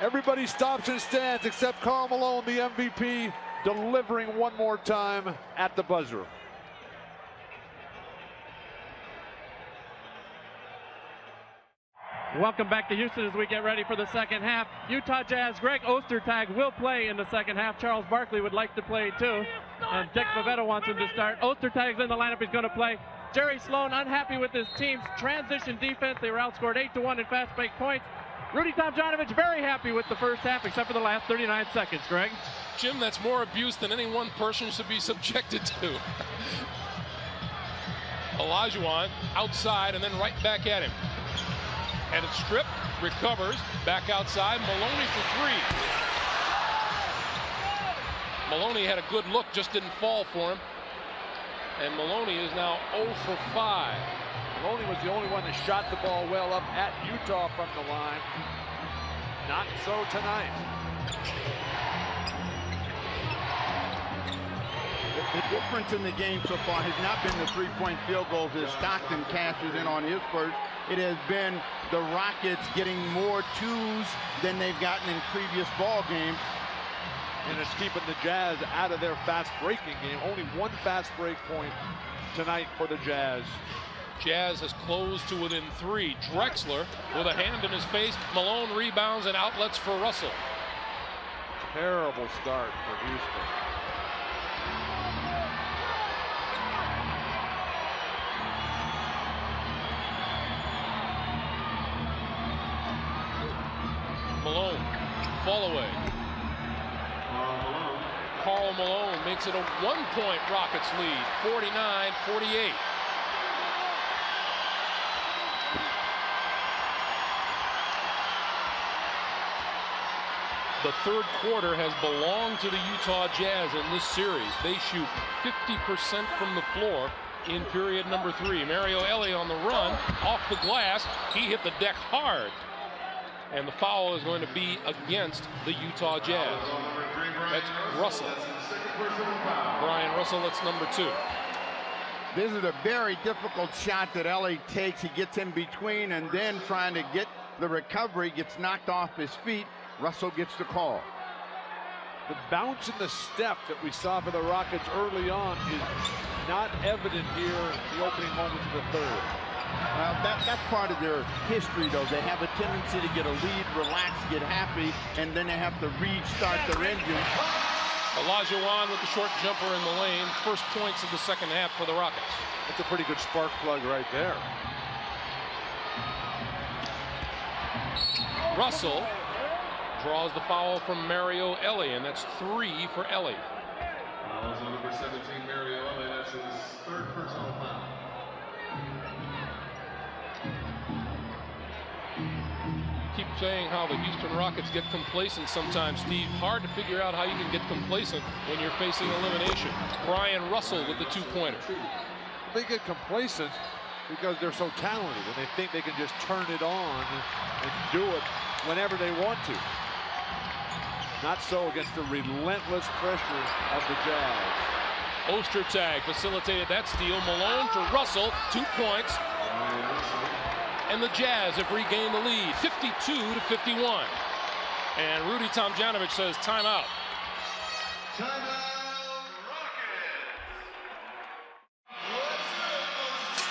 Everybody stops and stands except Karl Malone, the MVP, delivering one more time at the buzzer. Welcome back to Houston as we get ready for the second half. Utah Jazz, Greg Ostertag will play in the second half. Charles Barkley would like to play too. And Dick Bavetta wants him to start. Ostertag's in the lineup. He's going to play. Jerry Sloan unhappy with his team's transition defense. They were outscored 8-1 in fast break points. Rudy Tomjanovich very happy with the first half, except for the last 39 seconds, Greg. Jim, that's more abuse than any one person should be subjected to. Olajuwon outside and then right back at him. And it's stripped, recovers, back outside, Maloney for 3. Maloney had a good look, just didn't fall for him. And Maloney is now 0 for 5. Maloney was the only one that shot the ball well up at Utah from the line. Not so tonight. The difference in the game so far has not been the 3-point field goals as Stockton cashes in on his first. It has been the Rockets getting more 2s than they've gotten in previous ball games. And it's keeping the Jazz out of their fast breaking game. Only 1 fast break point tonight for the Jazz. Jazz has closed to within 3. Drexler with a hand in his face. Malone rebounds and outlets for Russell. Terrible start for Houston. Malone, fall away. Karl Malone makes it a 1-point Rockets lead, 49-48. The third quarter has belonged to the Utah Jazz in this series. They shoot 50% from the floor in period number 3. Mario Elie on the run, off the glass. He hit the deck hard. And the foul is going to be against the Utah Jazz. That's Russell. Brian Russell, that's number 2. This is a very difficult shot that LA takes. He gets in between and then trying to get the recovery, gets knocked off his feet. Russell gets the call. The bounce in the step that we saw for the Rockets early on is not evident here in the opening moments of the third. Well, that's part of their history, though. They have a tendency to get a lead, relax, get happy, and then they have to restart their engine. Olajuwon with the short jumper in the lane. First points of the second half for the Rockets. That's a pretty good spark plug right there. Russell draws the foul from Mario Ellie, and that's 3 for Ellie. Fouls on number 17, Mario Ellie. That's his third personal foul. Keep saying how the Houston Rockets get complacent sometimes, Steve. Hard to figure out how you can get complacent when you're facing elimination. Brian Russell with the two-pointer. They get complacent because they're so talented and they think they can just turn it on and do it whenever they want to. Not so against the relentless pressure of the Jazz. Ostertag facilitated that steal. Malone to Russell, 2 points. And the Jazz have regained the lead, 52-51. And Rudy Tomjanovich says timeout.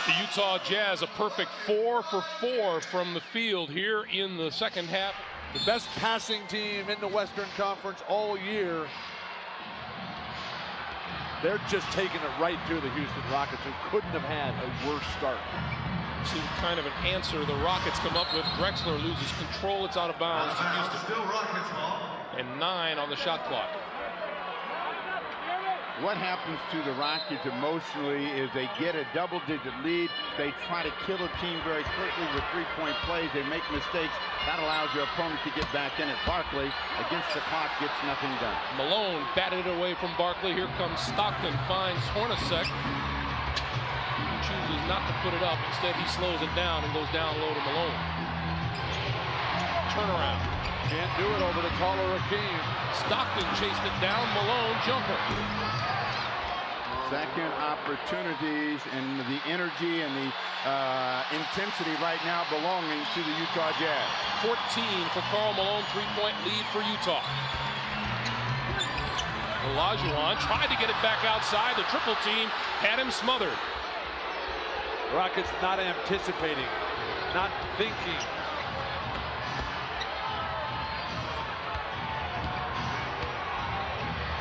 The Utah Jazz a perfect 4 for 4 from the field here in the second half. The best passing team in the Western Conference all year. They're just taking it right to the Houston Rockets, who couldn't have had a worse start. To kind of an answer the Rockets come up with. Drexler loses control. It's out of bounds to Houston. Still Rockets ball. And 9 on the shot clock. What happens to the Rockets emotionally is they get a double-digit lead. They try to kill a team very quickly with three-point plays. They make mistakes. That allows your opponent to get back in it. Barkley, against the clock, gets nothing done. Malone batted it away from Barkley. Here comes Stockton, finds Hornacek. Chooses not to put it up. Instead, he slows it down and goes down low to Malone. Turnaround. Can't do it over the taller Akeem. Stockton chased it down. Malone, jumper. Second opportunities and the energy and the intensity right now belonging to the Utah Jazz. 14 for Karl Malone, 3-point lead for Utah. Olajuwon tried to get it back outside. The triple team had him smothered. Rockets not anticipating, not thinking.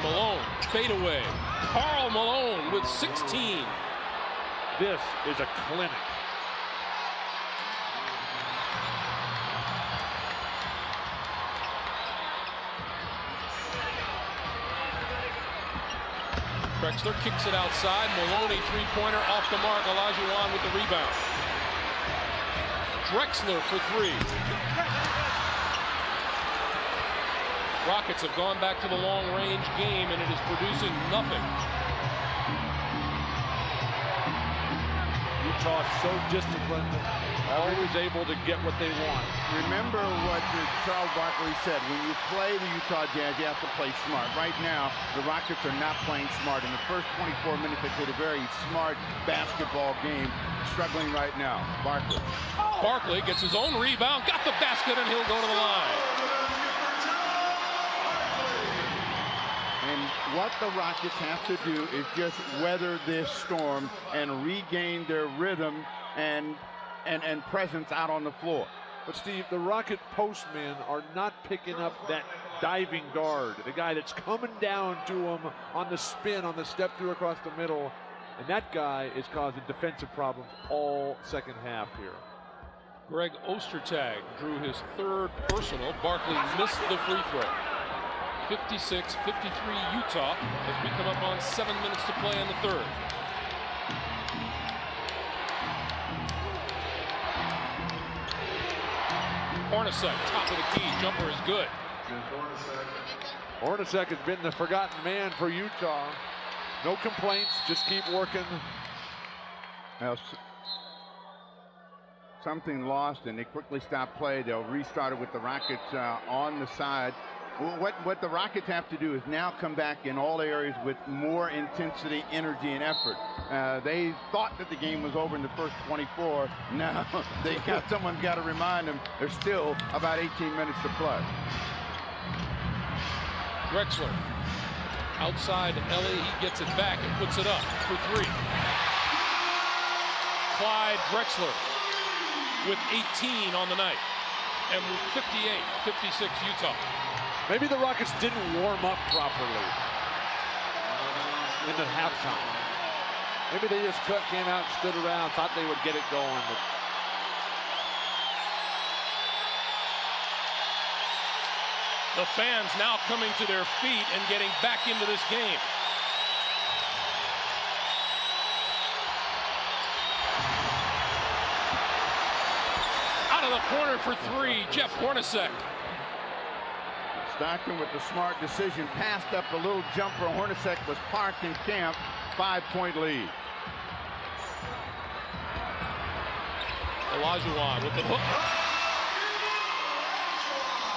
Malone, fade away. Karl Malone with 16. This is a clinic. Drexler kicks it outside. Maloney, three-pointer off the mark. Olajuwon with the rebound. Drexler for 3. Rockets have gone back to the long-range game, and it is producing nothing. Utah so disciplined, always able to get what they want. Remember what Charles Barkley said, when you play the Utah Jazz, you have to play smart. Right now, the Rockets are not playing smart. In the first 24 minutes, they played a very smart basketball game, struggling right now. Barkley. Barkley gets his own rebound, got the basket, and he'll go to the line. And what the Rockets have to do is just weather this storm and regain their rhythm and presence out on the floor. But Steve, the Rocket postmen are not picking up that diving guard, the guy that's coming down to him on the spin, on the step through across the middle. And that guy is causing defensive problems all second half here. Greg Ostertag drew his 3rd personal. Barkley missed the free throw. 56-53 Utah as we come up on 7 minutes to play in the 3rd. Hornacek, top of the key, jumper is good. Hornacek has been the forgotten man for Utah. No complaints, just keep working. Well, something lost, and they quickly stopped play. They'll restart it with the Rockets on the side. Well, what the Rockets have to do is now come back in all areas with more intensity, energy, and effort. They thought that the game was over in the first 24. Now someone's got to remind them there's still about 18 minutes to play. Drexler outside Ellie, he gets it back and puts it up for three. Clyde Drexler with 18 on the night, and with 58-56 Utah. Maybe the Rockets didn't warm up properly in the halftime. Maybe they just came out and stood around, thought they would get it going. But the fans now coming to their feet and getting back into this game. Out of the corner for three, Jeff Hornacek. Stockton with the smart decision, passed up a little jumper. Hornacek was parked in camp. 5-point lead. Olajuwon with the hook.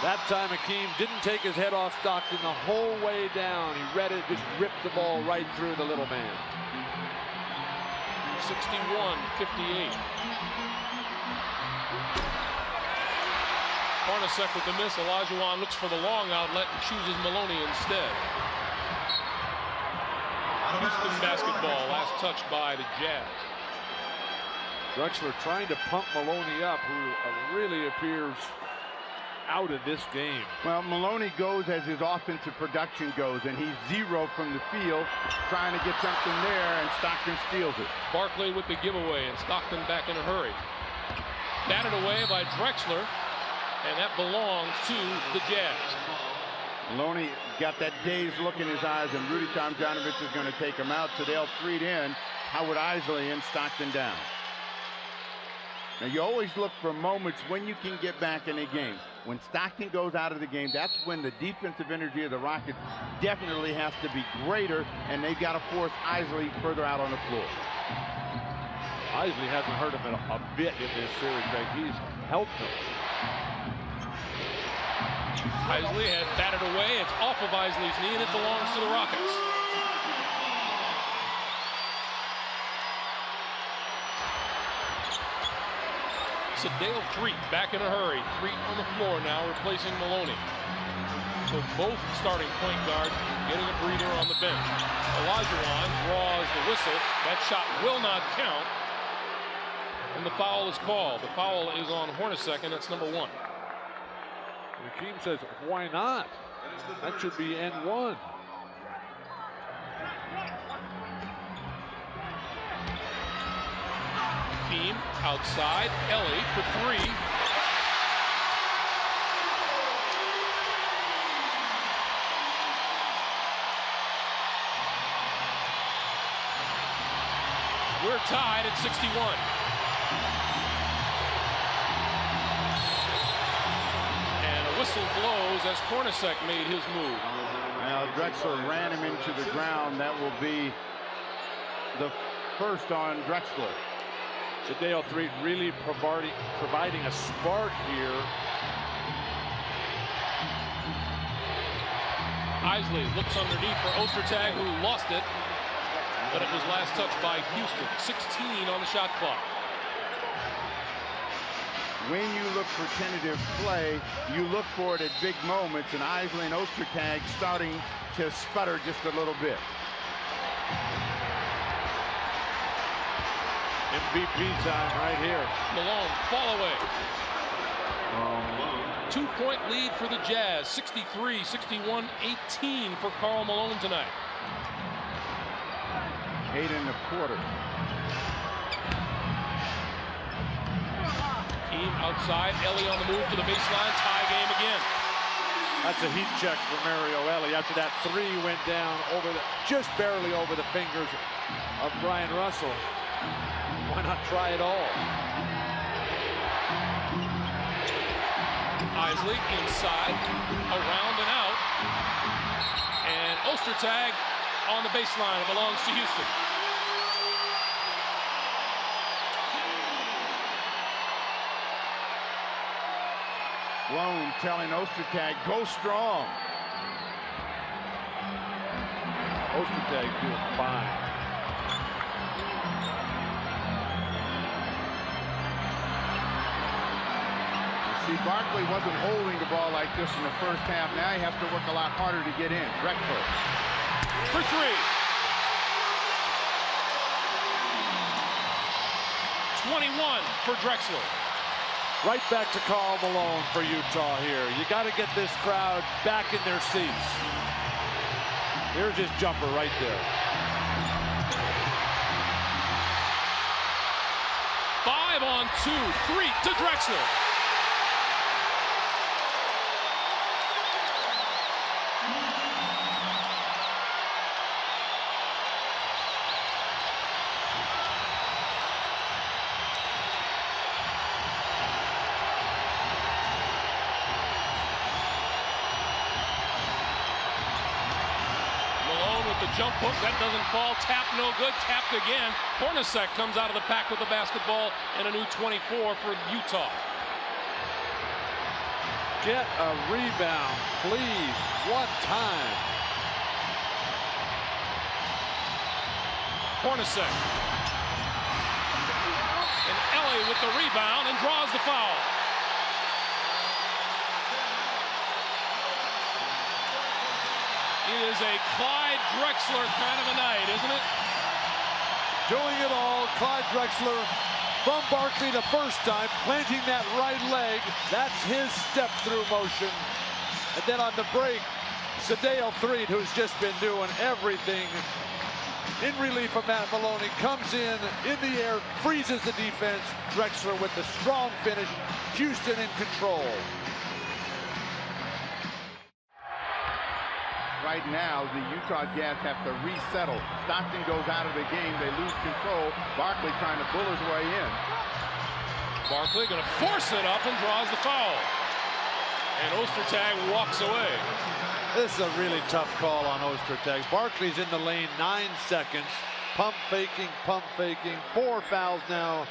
that time Hakeem didn't take his head off Stockton the whole way down. He read it, just ripped the ball right through the little man. 61-58. Hornacek with the miss. Olajuwon looks for the long outlet and chooses Maloney instead. Houston basketball, last touch by the Jazz. Drexler trying to pump Maloney up, who really appears out of this game. Well, Maloney goes as his offensive production goes, and he's 0 from the field, trying to get something there, and Stockton steals it. Barkley with the giveaway, and Stockton back in a hurry. Batted away by Drexler, and that belongs to the Jazz. Maloney got that dazed look in his eyes, and Rudy Tomjanovich is going to take him out, so they'll feed in Howard Isley and Stockton down. Now, you always look for moments when you can get back in a game. When Stockton goes out of the game, that's when the defensive energy of the Rockets definitely has to be greater, and they've got to force Isley further out on the floor. Isley hasn't hurt him a bit in this series, Greg. He's helped him. Isley had batted away. It's off of Isley's knee, and it belongs to the Rockets. Sadale Threet back in a hurry. Threet on the floor now, replacing Maloney. So both starting point guards getting a breather on the bench. Olajuwon draws the whistle. That shot will not count. And the foul is called. The foul is on Hornacek, and that's number 1. Hakeem says, why not? That should be N1. Hakeem outside. Ellie for 3. We're tied at 61. Whistle blows as Hornacek made his move. Now Drexler ran him into the ground. That will be the first on Drexler. Sadale Threet really providing a spark here. Isley looks underneath for Ostertag, who lost it, but it was last touched by Houston. 16 on the shot clock. When you look for tentative play, you look for it at big moments, and Isley and Ostertag starting to sputter just a little bit. MVP time right here. Malone, fall away. 2-point lead for the Jazz. 63-61-18 for Karl Malone tonight. 8 1/4. Outside, Ellie on the move to the baseline, tie game again. That's a heat check for Mario Ellie after that 3 went down just barely over the fingers of Brian Russell. Why not try it all? Isley inside, around and out, and Ostertag on the baseline. It belongs to Houston. Sloan telling Ostertag, go strong. Ostertag doing fine. See, Barkley wasn't holding the ball like this in the first half. Now he has to work a lot harder to get in. Drexler For three. 21 for Drexler. Right back to Karl Malone for Utah here. You got to get this crowd back in their seats. Here's his jumper right there. 5-on-2, 3 to Drexler. The jump hook, that doesn't fall. Tap, no good. Tapped again. Hornacek comes out of the pack with the basketball and a new 24 for Utah. Get a rebound, please. One time. Hornacek. And Ellie with the rebound and draws the foul. It is a Clyde Drexler kind of a night, isn't it? Doing it all, Clyde Drexler from Barkley the first time, planting that right leg. That's his step-through motion. And then on the break, Sadeo Threed, who's just been doing everything in relief of Matt Maloney, comes in the air, freezes the defense. Drexler with the strong finish. Houston in control. right now, the Utah Jazz have to resettle. Stockton goes out of the game. They lose control. Barkley trying to pull his way in. Barkley going to force it up and draws the foul. And Ostertag walks away. This is a really tough call on Ostertag. Barkley's in the lane, 9 seconds. Pump faking, 4 fouls now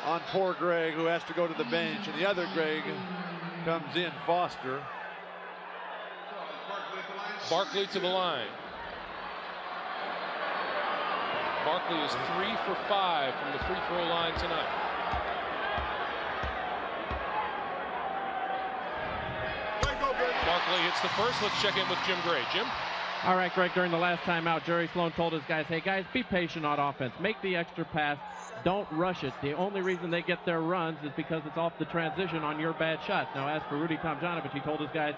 on poor Greg, who has to go to the bench. And the other Greg comes in, Foster. Barkley to the line. Barkley is 3 for 5 from the free throw line tonight. Barkley hits the first. Let's check in with Jim Gray. Jim? All right, Greg, during the last timeout, Jerry Sloan told his guys, hey, guys, be patient on offense. Make the extra pass. Don't rush it. The only reason they get their runs is because it's off the transition on your bad shots. Now, as for Rudy Tomjanovich, he told his guys,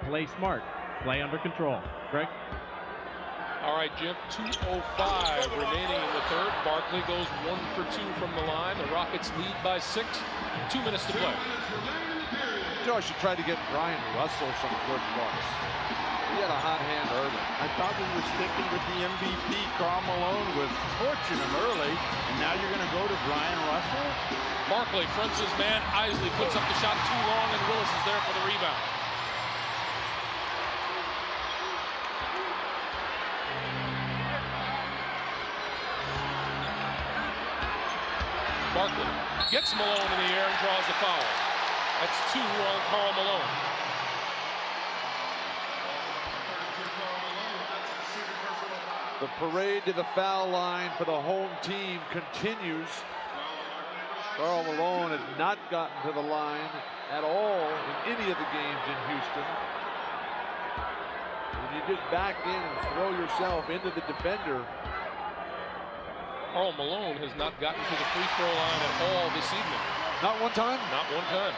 play smart. Play under control. Greg? All right, Jim, 2:05 remaining in the third. Barkley goes 1 for 2 from the line. The Rockets lead by 6. 2 minutes to play. Joe should try to get Brian Russell some good looks. He had a hot hand early. I thought we were sticking with the MVP. Karl Malone was torching him early, and now you're going to go to Brian Russell? Barkley fronts his man. Isley puts up the shot too long, and Willis is there for the rebound. Barkley gets Malone in the air and draws the foul. That's 2 on Karl Malone. The parade to the foul line for the home team continues. Karl Malone has not gotten to the line at all in any of the games in Houston. When you just back in and throw yourself into the defender. Karl Malone has not gotten to the free throw line at all this evening. Not one time? Not one time.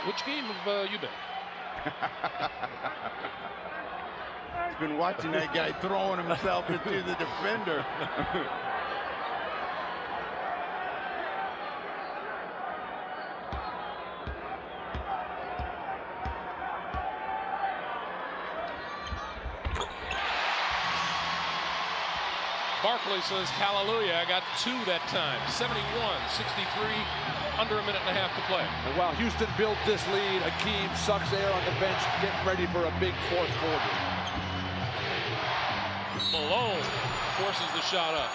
Which game have you been? I've been watching that guy throwing himself into the defender. Barkley says, hallelujah, I got 2 that time. 71-63, under a minute and a half to play. And while Houston built this lead, Hakeem sucks air on the bench, getting ready for a big fourth quarter. Malone forces the shot up.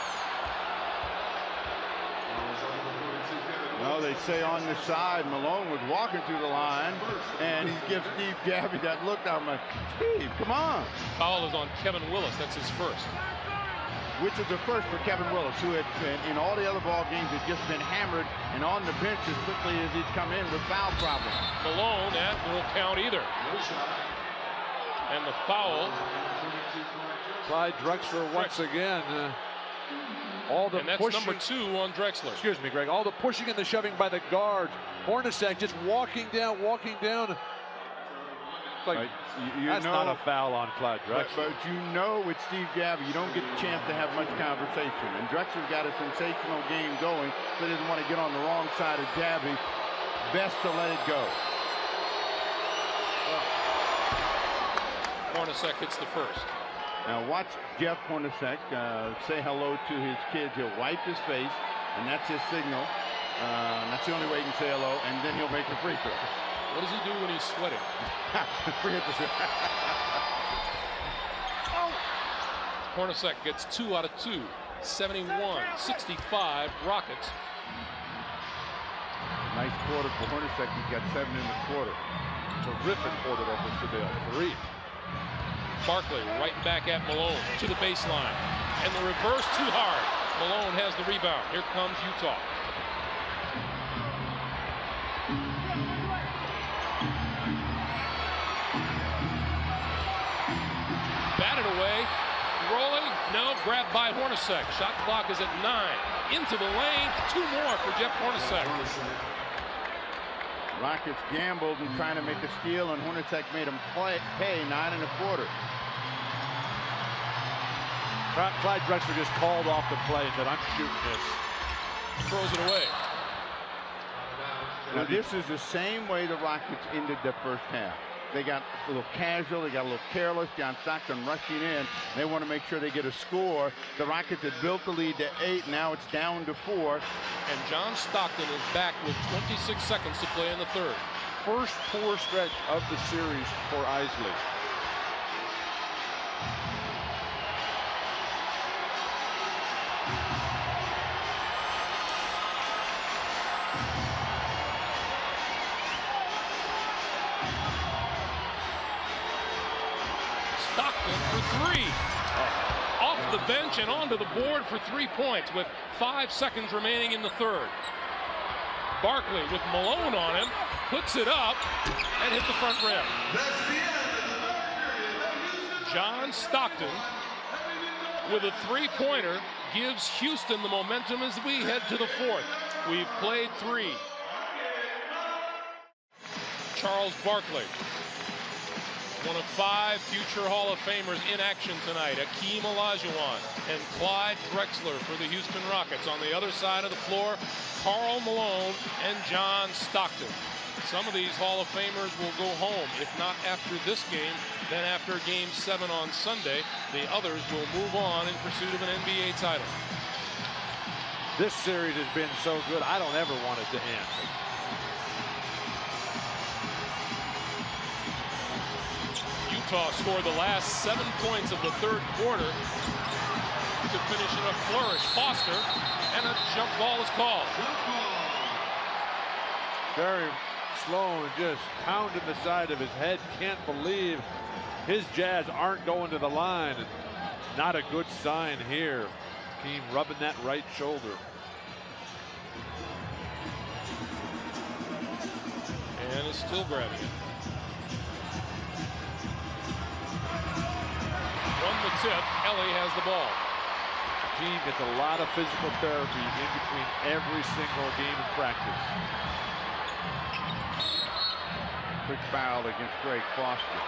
No, Oh, they say on the side, Malone was walking through the line, and he gives Steve Gabby that look. I'm like, Steve, come on. Foul is on Kevin Willis. That's his first. Which is the first for Kevin Willis, who had been, in all the other ball games, had just been hammered and on the bench as quickly as he'd come in with foul problems. Malone, that won't count either. And the foul. Clyde Drexler once again. All the and that's pushing, number 2 on Drexler. Excuse me, Greg. All the pushing and the shoving by the guards. Hornacek just walking down. It's like, that's not a foul on Clyde Drexler. But you know, with Steve Gabby, you don't get a chance to have much conversation. And Drexler's got a sensational game going, so he doesn't want to get on the wrong side of Gabby. Best to let it go. Hornacek hits the first. Now watch Jeff Hornacek say hello to his kids. He'll wipe his face, and that's his signal. That's the only way he can say hello, and then he'll make the free throw. What does he do when he's sweating? Forget this. Hornacek gets 2 out of 2. 71-65 Rockets. Nice quarter for Hornacek. He's got 7 in the quarter. Terrific quarter over Sedale. 3. Barkley right back at Malone to the baseline. And the reverse too hard. Malone has the rebound. Here comes Utah. Batted away. Rolling. No. Grabbed by Hornacek. Shot clock is at 9. Into the lane. 2 more for Jeff Hornacek. Rockets gambled in trying to make a steal, and Hornacek made him pay 9 1/4. Clyde Drexler just called off the play and said, I'm shooting this. Throws it away. Now this is the same way the Rockets ended the first half. They got a little casual, they got a little careless. John Stockton rushing in. They want to make sure they get a score. The Rockets had built the lead to 8, now it's down to 4. And John Stockton is back with 26 seconds to play in the third. First poor stretch of the series for Isley. Stockton for 3. Off the bench and onto the board for 3 points with 5 seconds remaining in the third. Barkley with Malone on him, puts it up and hit the front rim. John Stockton with a 3-pointer gives Houston the momentum as we head to the fourth. We've played 3. Charles Barkley, one of 5 future Hall of Famers in action tonight. Akeem Olajuwon and Clyde Drexler for the Houston Rockets. On the other side of the floor, Karl Malone and John Stockton. Some of these Hall of Famers will go home, if not after this game, then after Game 7 on Sunday. The others will move on in pursuit of an NBA title. This series has been so good, I don't ever want it to end. Utah scored the last 7 points of the third quarter to finish in a flourish. Foster, and a jump ball is called. Very slow and just pounding the side of his head. Can't believe his Jazz aren't going to the line. And not a good sign here. Team rubbing that right shoulder. And is still grabbing it. Won the tip. Ellie has the ball. The team gets a lot of physical therapy in between every single game in practice. Quick foul against Greg Foster.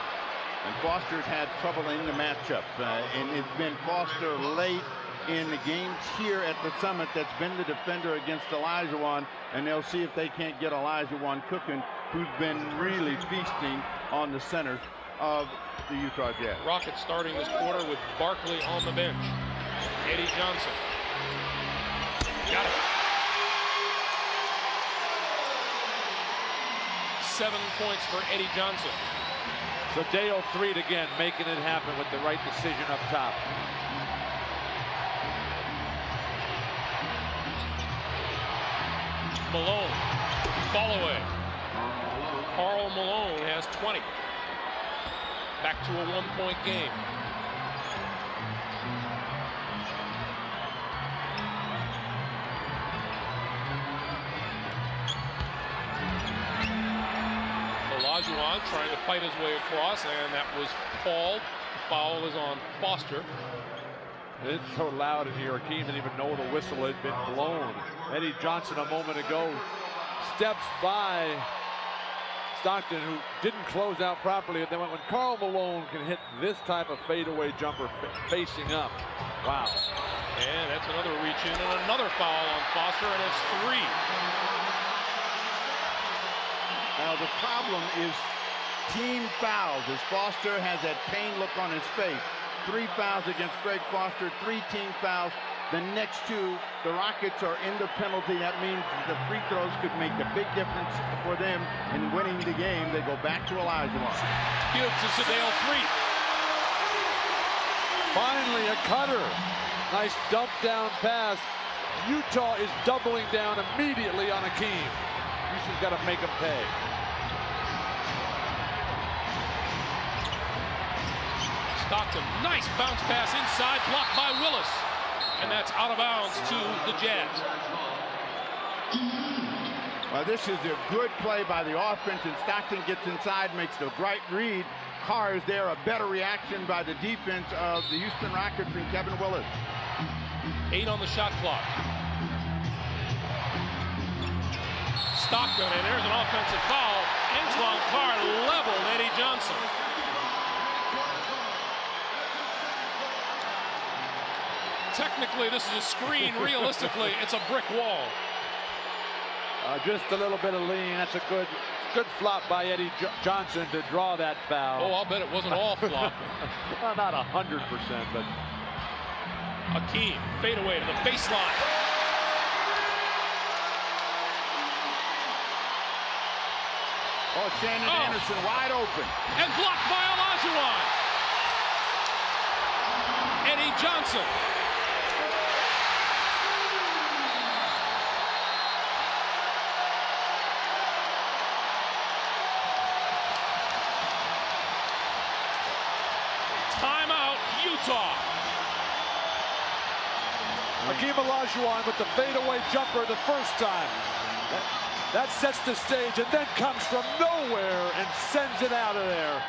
And Foster's had trouble in the matchup. And it's been Foster late in the games here at the Summit that's been the defender against Olajuwon. And they'll see if they can't get Olajuwon cooking, who's been really feasting on the centers of the Utah Jazz. Rockets starting this quarter with Barkley on the bench. Eddie Johnson. Got it. 7 points for Eddie Johnson. So Dale 3'd again, making it happen with the right decision up top. Malone, fall away. Karl Malone has 20. Back to a 1-point game. Olajuwon trying to fight his way across, and that was called. The foul is on Foster. It's so loud in here, Akeem didn't even know the whistle had been blown. Eddie Johnson a moment ago steps by Stockton, who didn't close out properly. And then when Karl Malone can hit this type of fadeaway jumper facing up, wow. And that's another reach in and another foul on Foster, and it's 3. Now the problem is team fouls, as Foster has that pain look on his face. 3 fouls against Greg Foster, 3 team fouls. The next 2, the Rockets are in the penalty. That means the free throws could make the big difference for them in winning the game. They go back to Olajuwon. Gives to Sedale 3. Finally a cutter. Nice dump down pass. Utah is doubling down immediately on Akeem. Houston's got to make him pay. Stockton, nice bounce pass inside, blocked by Willis. And that's out of bounds to the Jazz. Well, this is a good play by the offense, and Stockton gets inside, makes the right read. Carr is there, a better reaction by the defense of the Houston Rockets and Kevin Willis. 8 on the shot clock. Stockton, and there's an offensive foul. Antoine Carr leveled Eddie Johnson. Technically, this is a screen. Realistically, it's a brick wall. Just a little bit of lean. That's a good flop by Eddie Johnson to draw that foul. Oh, I'll bet it wasn't all flop. Well, not 100%, but Akeem, fade away to the baseline. Oh, Shannon Anderson wide open. And blocked by Olajuwon. Eddie Johnson. Timeout, Utah. Hakeem Olajuwon with the fadeaway jumper the first time. That sets the stage and then comes from nowhere and sends it out of there.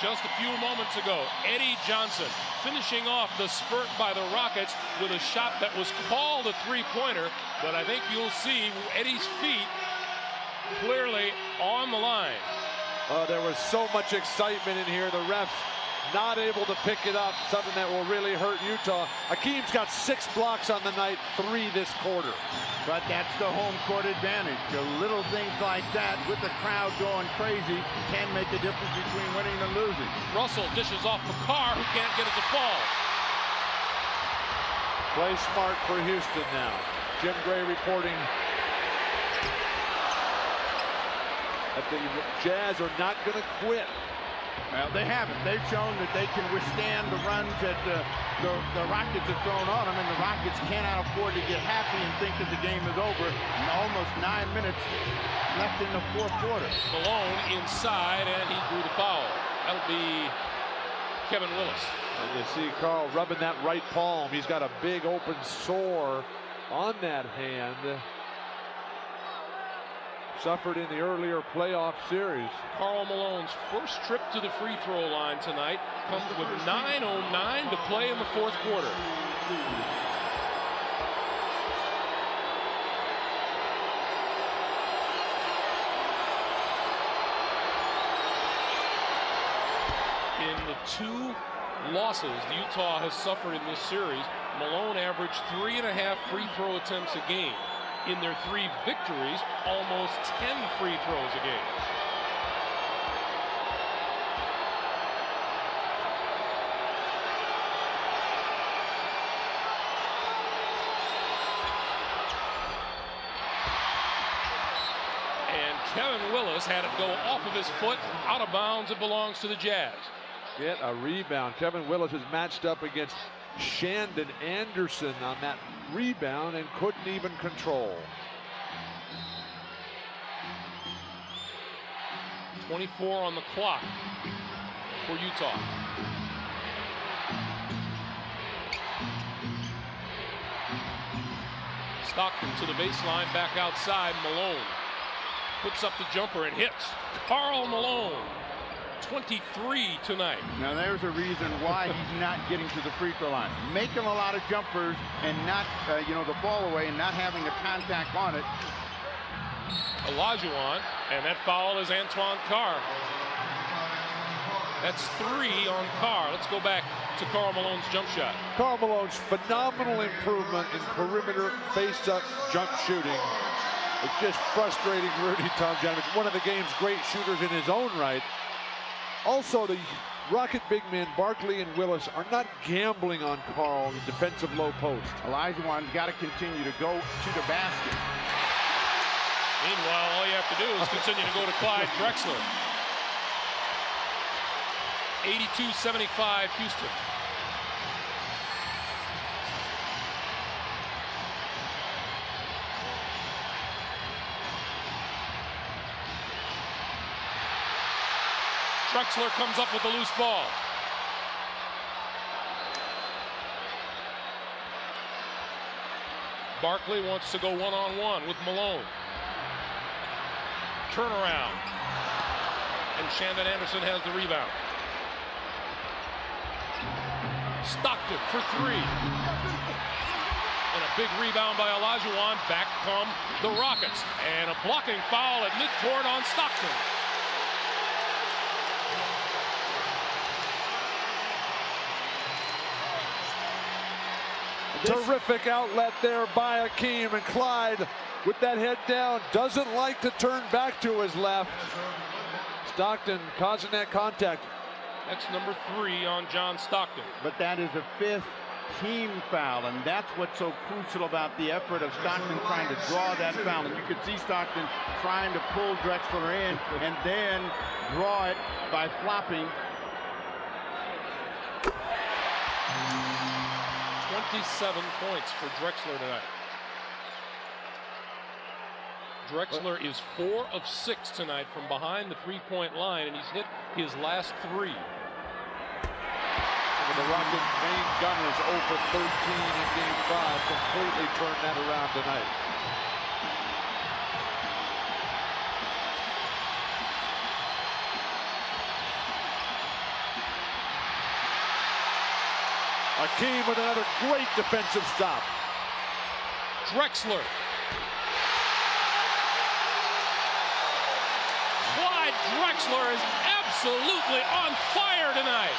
Just a few moments ago, Eddie Johnson finishing off the spurt by the Rockets with a shot that was called a three-pointer, but I think you'll see Eddie's feet clearly on the line. There was so much excitement in here. The refs not able to pick it up, something that will really hurt Utah. Hakeem's got 6 blocks on the night, 3 this quarter. But that's the home court advantage. The little things like that with the crowd going crazy can make a difference between winning and losing. Russell dishes off for Carr, who can't get it to fall. Play smart for Houston now. Jim Gray reporting that the Jazz are not going to quit. Well, they haven't. They've shown that they can withstand the runs that the Rockets have thrown on them, and the Rockets cannot afford to get happy and think that the game is over. And almost 9 minutes left in the fourth quarter. Malone inside, and he drew the foul. That'll be Kevin Willis. And you see Carl rubbing that right palm. He's got a big open sore on that hand. Suffered in the earlier playoff series. Karl Malone's first trip to the free throw line tonight comes with 9:09 to play in the fourth quarter. In the 2 losses Utah has suffered in this series, Malone averaged 3.5 free throw attempts a game. In their 3 victories, almost 10 free throws a game. And Kevin Willis had it go off of his foot, out of bounds. It belongs to the Jazz. Get a rebound. Kevin Willis is matched up against Shandon Anderson on that rebound and couldn't even control. 24 on the clock for Utah. Stockton to the baseline, back outside. Malone puts up the jumper and hits. Karl Malone, 23 tonight. Now there's a reason why he's not getting to the free throw line. Making a lot of jumpers and not, the ball away and not having the contact on it. Olajuwon, and that foul is Antoine Carr. That's 3 on Carr. Let's go back to Karl Malone's jump shot. Karl Malone's phenomenal improvement in perimeter face-up jump shooting. It's just frustrating Rudy Tomjanovich, one of the game's great shooters in his own right. Also, the Rocket big men, Barkley and Willis, are not gambling on Karl in the defensive low post. Olajuwon's got to continue to go to the basket. Meanwhile, all you have to do is continue to go to Clyde Drexler. 82-75 Houston. Drexler comes up with the loose ball. Barkley wants to go one-on-one with Malone. Turnaround. And Shandon Anderson has the rebound. Stockton for 3. And a big rebound by Olajuwon. Back come the Rockets. And a blocking foul at midcourt on Stockton. Terrific outlet there by Akeem, and Clyde with that head down doesn't like to turn back to his left. Stockton causing that contact. That's number 3 on John Stockton. But that is a 5th team foul, and that's what's so crucial about the effort of Stockton trying to draw that foul. And you could see Stockton trying to pull Drexler in and then draw it by flopping. 27 points for Drexler tonight. Drexler is 4 of 6 tonight from behind the three-point line, and he's hit his last 3. And the Rocket main gunners 0 for 13 in Game 5 completely turned that around tonight. Akeem with another great defensive stop. Drexler. Clyde Drexler is absolutely on fire tonight.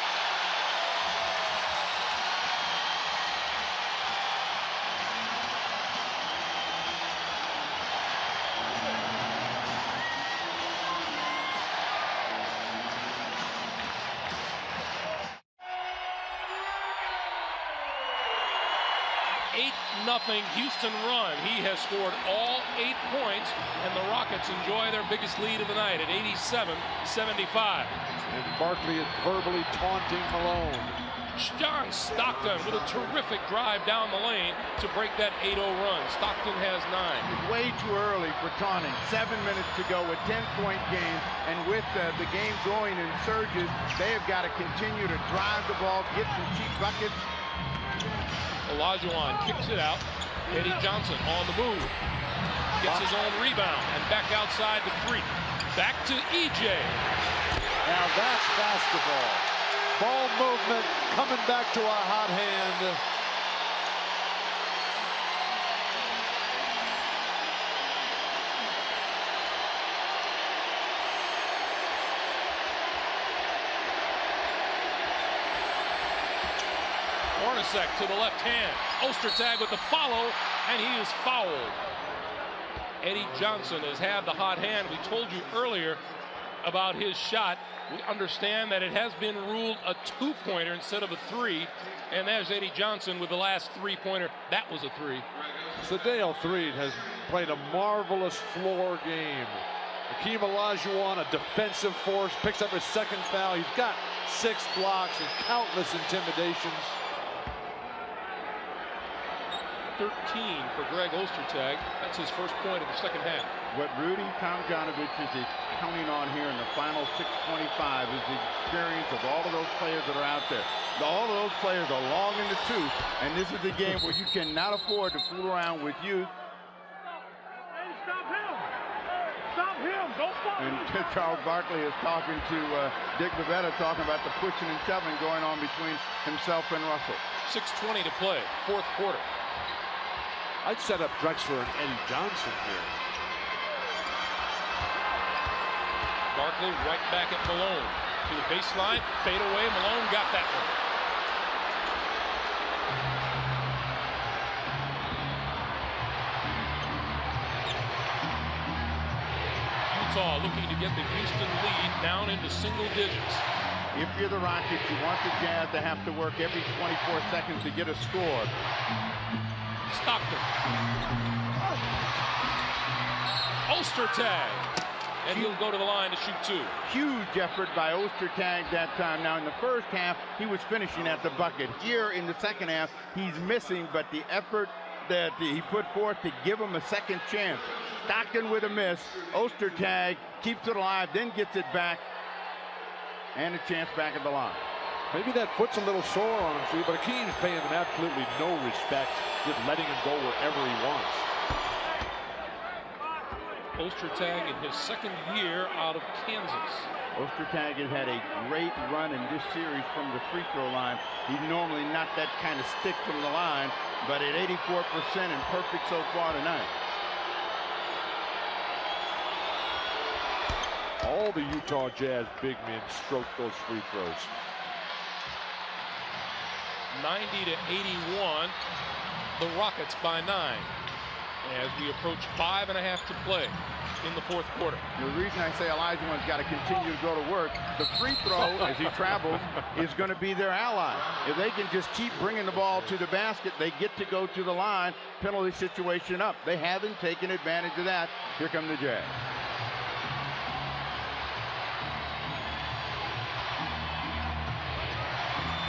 Nothing Houston run. He has scored all 8 points, and the Rockets enjoy their biggest lead of the night at 87-75. And Barkley is verbally taunting Malone. John Stockton with a terrific drive down the lane to break that 8-0 run. Stockton has 9. It's way too early for taunting. 7 minutes to go, a 10-point game, and with the game going in surges, they have got to continue to drive the ball, get some cheap buckets. Olajuwon kicks it out. Eddie Johnson on the move. Gets his own rebound and back outside the 3. Back to EJ. Now that's basketball. Ball movement coming back to a hot hand. Hornacek to the left hand. Ostertag with the follow, and he is fouled. Eddie Johnson has had the hot hand. We told you earlier about his shot. We understand that it has been ruled a 2-pointer instead of a 3. And there's Eddie Johnson with the last 3-pointer. That was a 3. Sadale Threed has played a marvelous floor game. Akeem Olajuwon, a defensive force, picks up his 2nd foul. He's got 6 blocks and countless intimidations. 13 for Greg Ostertag. That's his first point of the 2nd half. What Rudy Tomjanovich is counting on here in the final 6:25 is the experience of all of those players that are out there. All of those players are long in the tooth, and this is the game where you cannot afford to fool around with youth. Stop him! Stop him! Don't stop him! And Charles Barkley is talking to Dick Bavetta, talking about the pushing and shoving going on between himself and Russell. 6:20 to play, fourth quarter. I'd set up Drexler and Eddie Johnson here. Barkley right back at Malone. To the baseline, fade away. Malone got that one. Utah looking to get the Houston lead down into single digits. If you're the Rockets, you want the Jazz to have to work every 24 seconds to get a score. Stockton. Ostertag. And he'll go to the line to shoot two. Huge effort by Ostertag that time. Now, in the first half, he was finishing at the bucket. Here in the second half, he's missing, but the effort that he put forth to give him a second chance. Stockton with a miss. Ostertag keeps it alive, then gets it back, and a chance back at the line. Maybe that foot's a little sore on him, see, but Akeem's paying him absolutely no respect, just letting him go wherever he wants. Ostertag in his second year out of Kansas. Ostertag has had a great run in this series from the free throw line. He's normally not that kind of stick from the line, but at 84% and perfect so far tonight. All the Utah Jazz big men stroke those free throws. 90-81, the Rockets by 9 as we approach 5.5 to play in the fourth quarter. The reason I say Olajuwon's got to continue to go to work, the free throw as he travels is going to be their ally. If they can just keep bringing the ball to the basket, they get to go to the line, penalty situation up. They haven't taken advantage of that. Here come the Jazz.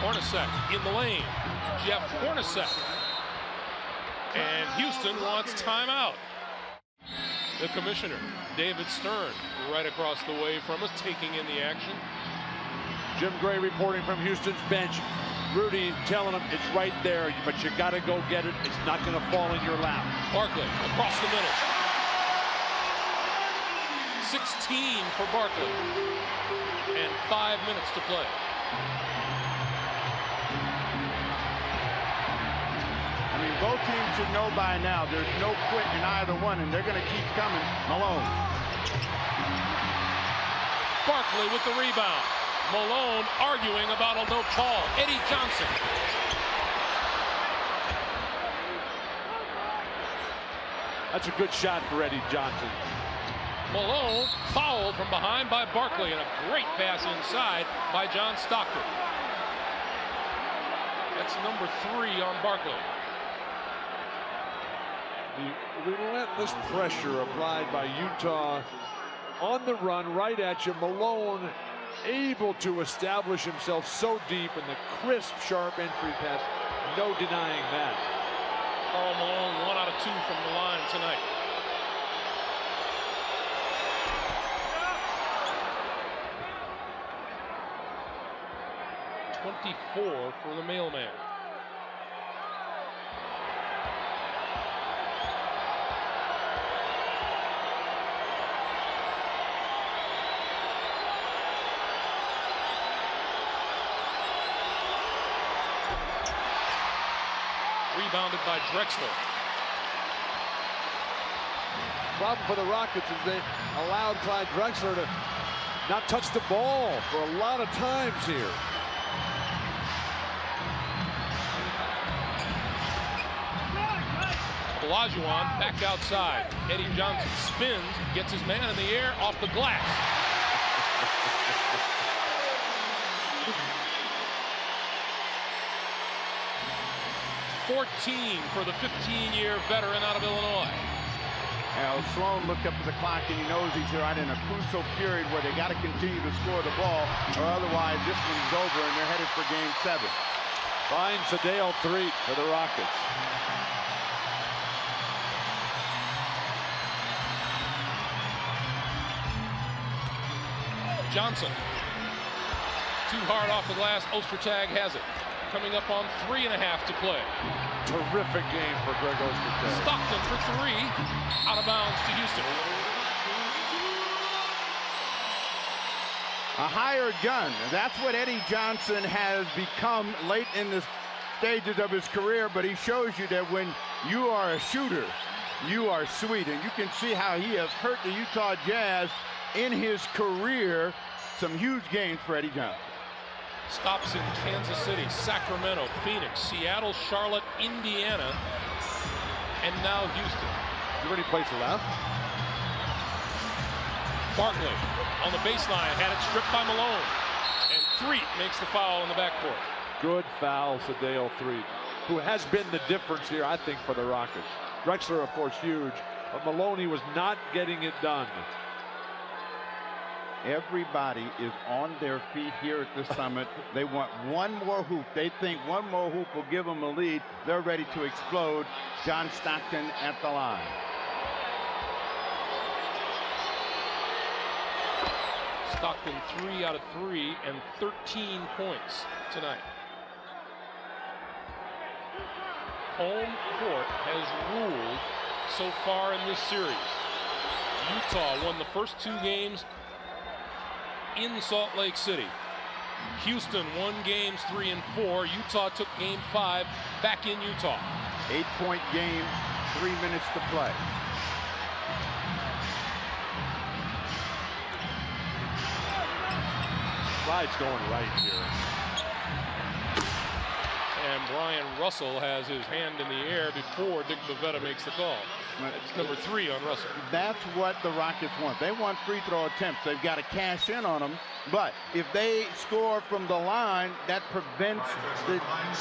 Hornacek in the lane. Jeff Hornacek. And Houston wants timeout. The commissioner, David Stern, right across the way from us, taking in the action. Jim Gray reporting from Houston's bench. Rudy telling him it's right there, but you got to go get it. It's not going to fall in your lap. Barkley across the middle. 16 for Barkley. And 5 minutes to play. I mean, both teams should know by now there's no quit in either one, and they're going to keep coming. Malone. Barkley with the rebound. Malone arguing about a no call. Eddie Johnson. That's a good shot for Eddie Johnson. Malone fouled from behind by Barkley, and a great pass inside by John Stockton. That's number 3 on Barkley. The relentless pressure applied by Utah on the run right at you. Malone able to establish himself so deep, and the crisp, sharp entry pass. No denying that. Karl Malone 1 out of 2 from the line tonight. .24 for the mailman. Rebounded by Drexler. Problem for the Rockets is they allowed Clyde Drexler to not touch the ball for a lot of times here. Olajuwon back outside. Eddie Johnson spins, gets his man in the air off the glass. .14 for the 15-year veteran out of Illinois. Now, Sloan looked up at the clock, and he knows he's right in a crucial period where they got to continue to score the ball, or otherwise this one's over, and they're headed for Game 7. Finds Sadale 3 for the Rockets. Johnson. Too hard off the glass. Ostertag has it. Coming up on 3.5 to play. Terrific game for Greg Ostertag. Stockton for 3. Out of bounds to Houston. A hired gun. That's what Eddie Johnson has become late in the stages of his career, but he shows you that when you are a shooter, you are sweet. And you can see how he has hurt the Utah Jazz in his career. Some huge games for Eddie Johnson. Stops in Kansas City, Sacramento, Phoenix, Seattle, Charlotte, Indiana, and now Houston. Is there any place left? Barkley on the baseline, had it stripped by Malone. And Threet makes the foul in the backcourt. Good foul, Sadeo Threet, who has been the difference here, I think, for the Rockets. Drexler, of course, huge, but Maloney was not getting it done. Everybody is on their feet here at the Summit. They want one more hoop. They think one more hoop will give them a lead. They're ready to explode. John Stockton at the line. Stockton 3 out of 3 and 13 points tonight. Home court has ruled so far in this series. Utah won the first 2 games in Salt Lake City. Houston won games 3 and 4. Utah took game 5 back in Utah. 8-point game, 3 minutes to play. Slide's going right here. And Brian Russell has his hand in the air before Dick Bavetta makes the call. It's number 3 on Russell. That's what the Rockets want. They want free throw attempts. They've got to cash in on them. But if they score from the line, that prevents the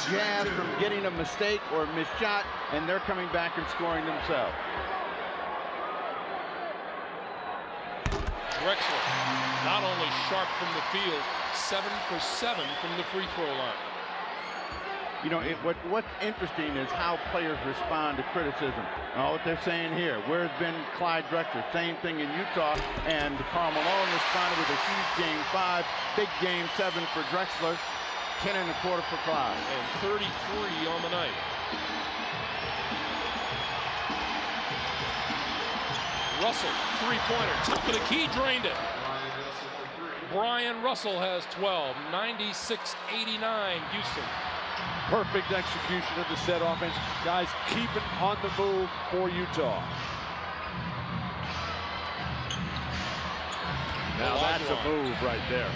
Jazz from getting a mistake or a missed shot, and they're coming back and scoring themselves. Drexler, not only sharp from the field, 7 for 7 from the free throw line. You know, what's interesting is how players respond to criticism. What they're saying here, where's been Clyde Drexler? Same thing in Utah, and Karl Malone responded with a huge game 5, big game 7 for Drexler, 10 1/4 for Clyde. And 33 on the night. Russell, three-pointer, top of the key, drained it. Brian Russell has 12, 96-89, Houston. Perfect execution of the set offense. Guys, keep it on the move for Utah. Now that's a move right there.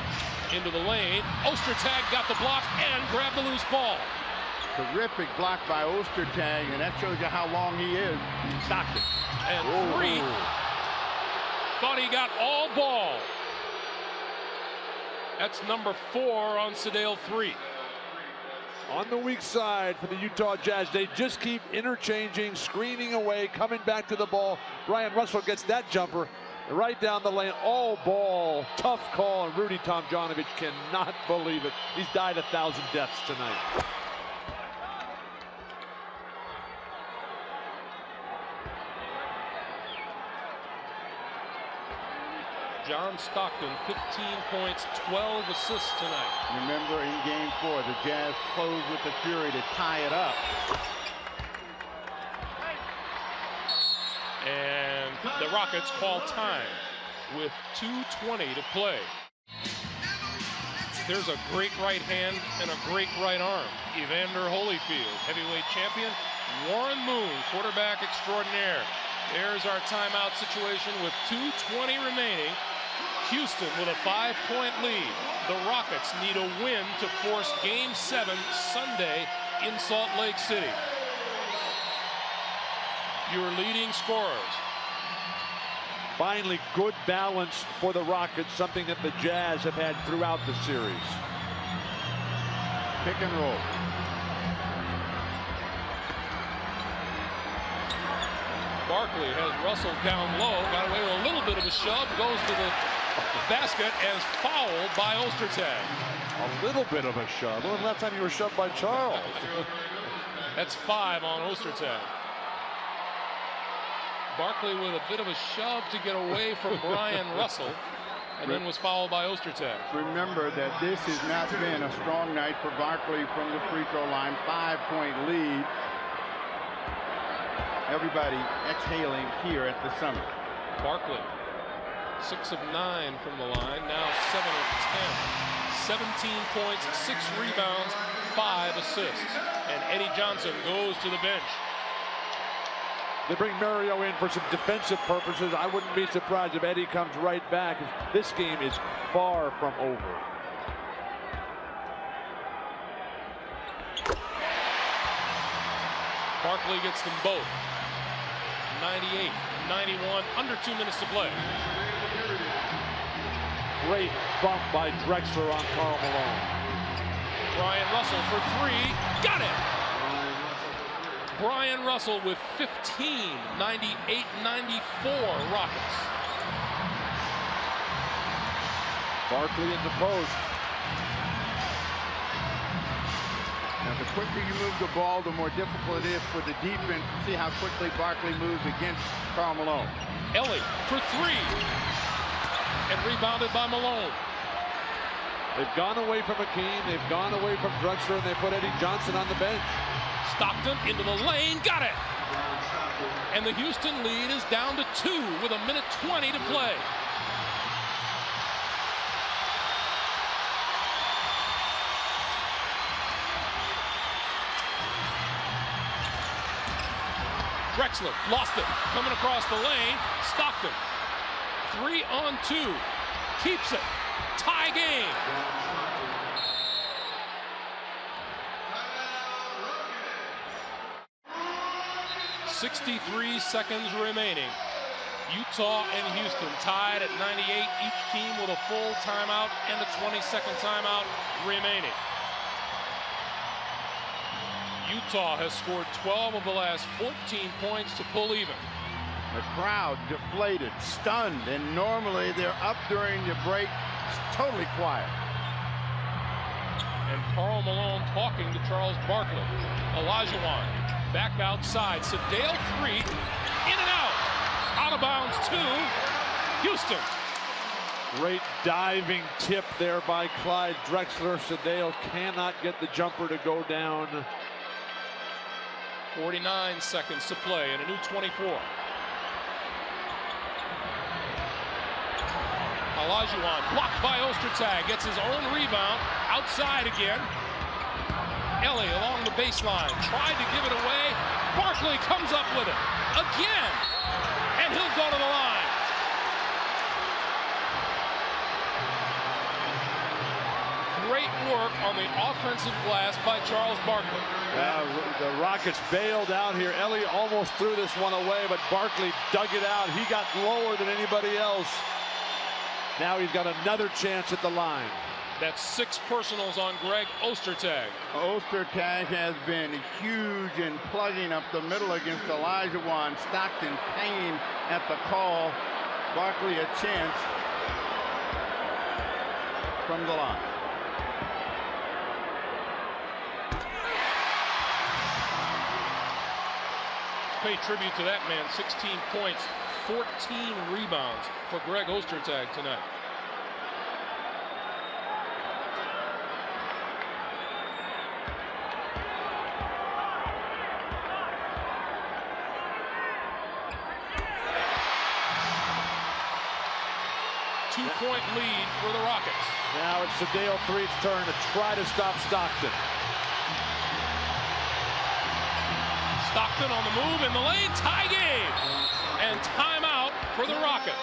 Into the lane. Ostertag got the block and grabbed the loose ball. Terrific block by Ostertag, and that shows you how long he is. Stockton. And 3. Thought he got all ball. That's number 4 on Sadale Threet. On the weak side for the Utah Jazz, they just keep interchanging, screening away, coming back to the ball. Brian Russell gets that jumper right down the lane. All ball, tough call, and Rudy Tomjanovich cannot believe it. He's died 1,000 deaths tonight. John Stockton, 15 points, 12 assists tonight. Remember in game 4, the Jazz closed with the fury to tie it up. And the Rockets call time with 2:20 to play. There's a great right hand and a great right arm. Evander Holyfield, heavyweight champion. Warren Moon, quarterback extraordinaire. There's our timeout situation with 2:20 remaining. Houston with a 5-point lead. The Rockets need a win to force Game 7 Sunday in Salt Lake City. Your leading scorers. Finally, good balance for the Rockets, something that the Jazz have had throughout the series. Pick and roll. Barkley has Russell down low, got away with a little bit of a shove, goes to the basket and is fouled by Ostertag. A little bit of a shove. When was the last time you were shoved by Charles? That's 5 on Ostertag. Barkley with a bit of a shove to get away from Brian Russell. and then was fouled by Ostertag. Remember that this has not been a strong night for Barkley from the free throw line. 5-point lead. Everybody exhaling here at the Summit. Barkley, 6 of 9 from the line, now 7 of 10. 17 points, 6 rebounds, 5 assists. And Eddie Johnson goes to the bench. They bring Mario in for some defensive purposes. I wouldn't be surprised if Eddie comes right back. This game is far from over. Barkley gets them both. 98, 91, under 2 minutes to play. Great bump by Drexler on Karl Malone. Brian Russell for 3, got it! Brian Russell with 15, 98-94 Rockets. Barkley in the post. Now, the quicker you move the ball, the more difficult it is for the defense to see how quickly Barkley moves against Karl Malone. Ellie for 3, and rebounded by Malone. They've gone away from Akeem, they've gone away from Drexler, and they put Eddie Johnson on the bench. Stockton into the lane, got it! And the Houston lead is down to 2 with 1:20 to play. Drexler lost it, coming across the lane. Stockton, 3 on 2, keeps it, tie game. 63 seconds remaining. Utah and Houston tied at 98, each team with a full timeout and a 20-second timeout remaining. Utah has scored 12 of the last 14 points to pull even. The crowd deflated, stunned, and normally they're up during the break. It's totally quiet. And Karl Malone talking to Charles Barkley. Olajuwon back outside. Sedale 3, in and out. Out of bounds 2, Houston. Great diving tip there by Clyde Drexler. Sedale cannot get the jumper to go down. 49 seconds to play and a new 24. Olajuwon blocked by Ostertag, gets his own rebound, outside again. Ellie along the baseline, tried to give it away. Barkley comes up with it again, and he'll go to the line. Great work on the offensive glass by Charles Barkley. The Rockets bailed out here. Ellie almost threw this one away, but Barkley dug it out. He got lower than anybody else. Now he's got another chance at the line. That's 6 personals on Greg Ostertag. Ostertag has been huge in plugging up the middle against Olajuwon. Stockton pain at the call. Barkley a chance from the line. Pay tribute to that man. 16 points, 14 rebounds for Greg Ostertag tonight. Two-point lead for the Rockets. Now it's Sedale 3's turn to try to stop Stockton. Stockton on the move in the lane, tie game, and timeout for the Rockets.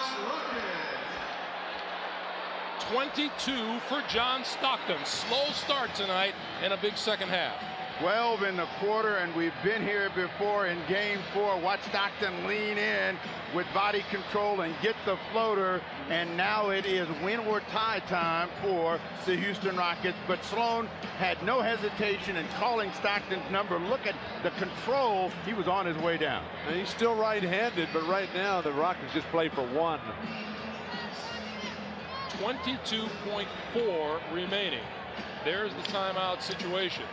22 for John Stockton. Slow start tonight and a big second half. 12 in the quarter, and we've been here before in game 4. Watch Stockton lean in with body control and get the floater, and now it is win or tie time for the Houston Rockets. But Sloan had no hesitation in calling Stockton's number. Look at the control. He was on his way down. And he's still right-handed, but right now the Rockets just play for 1. 22.4 remaining. There's the timeout situation.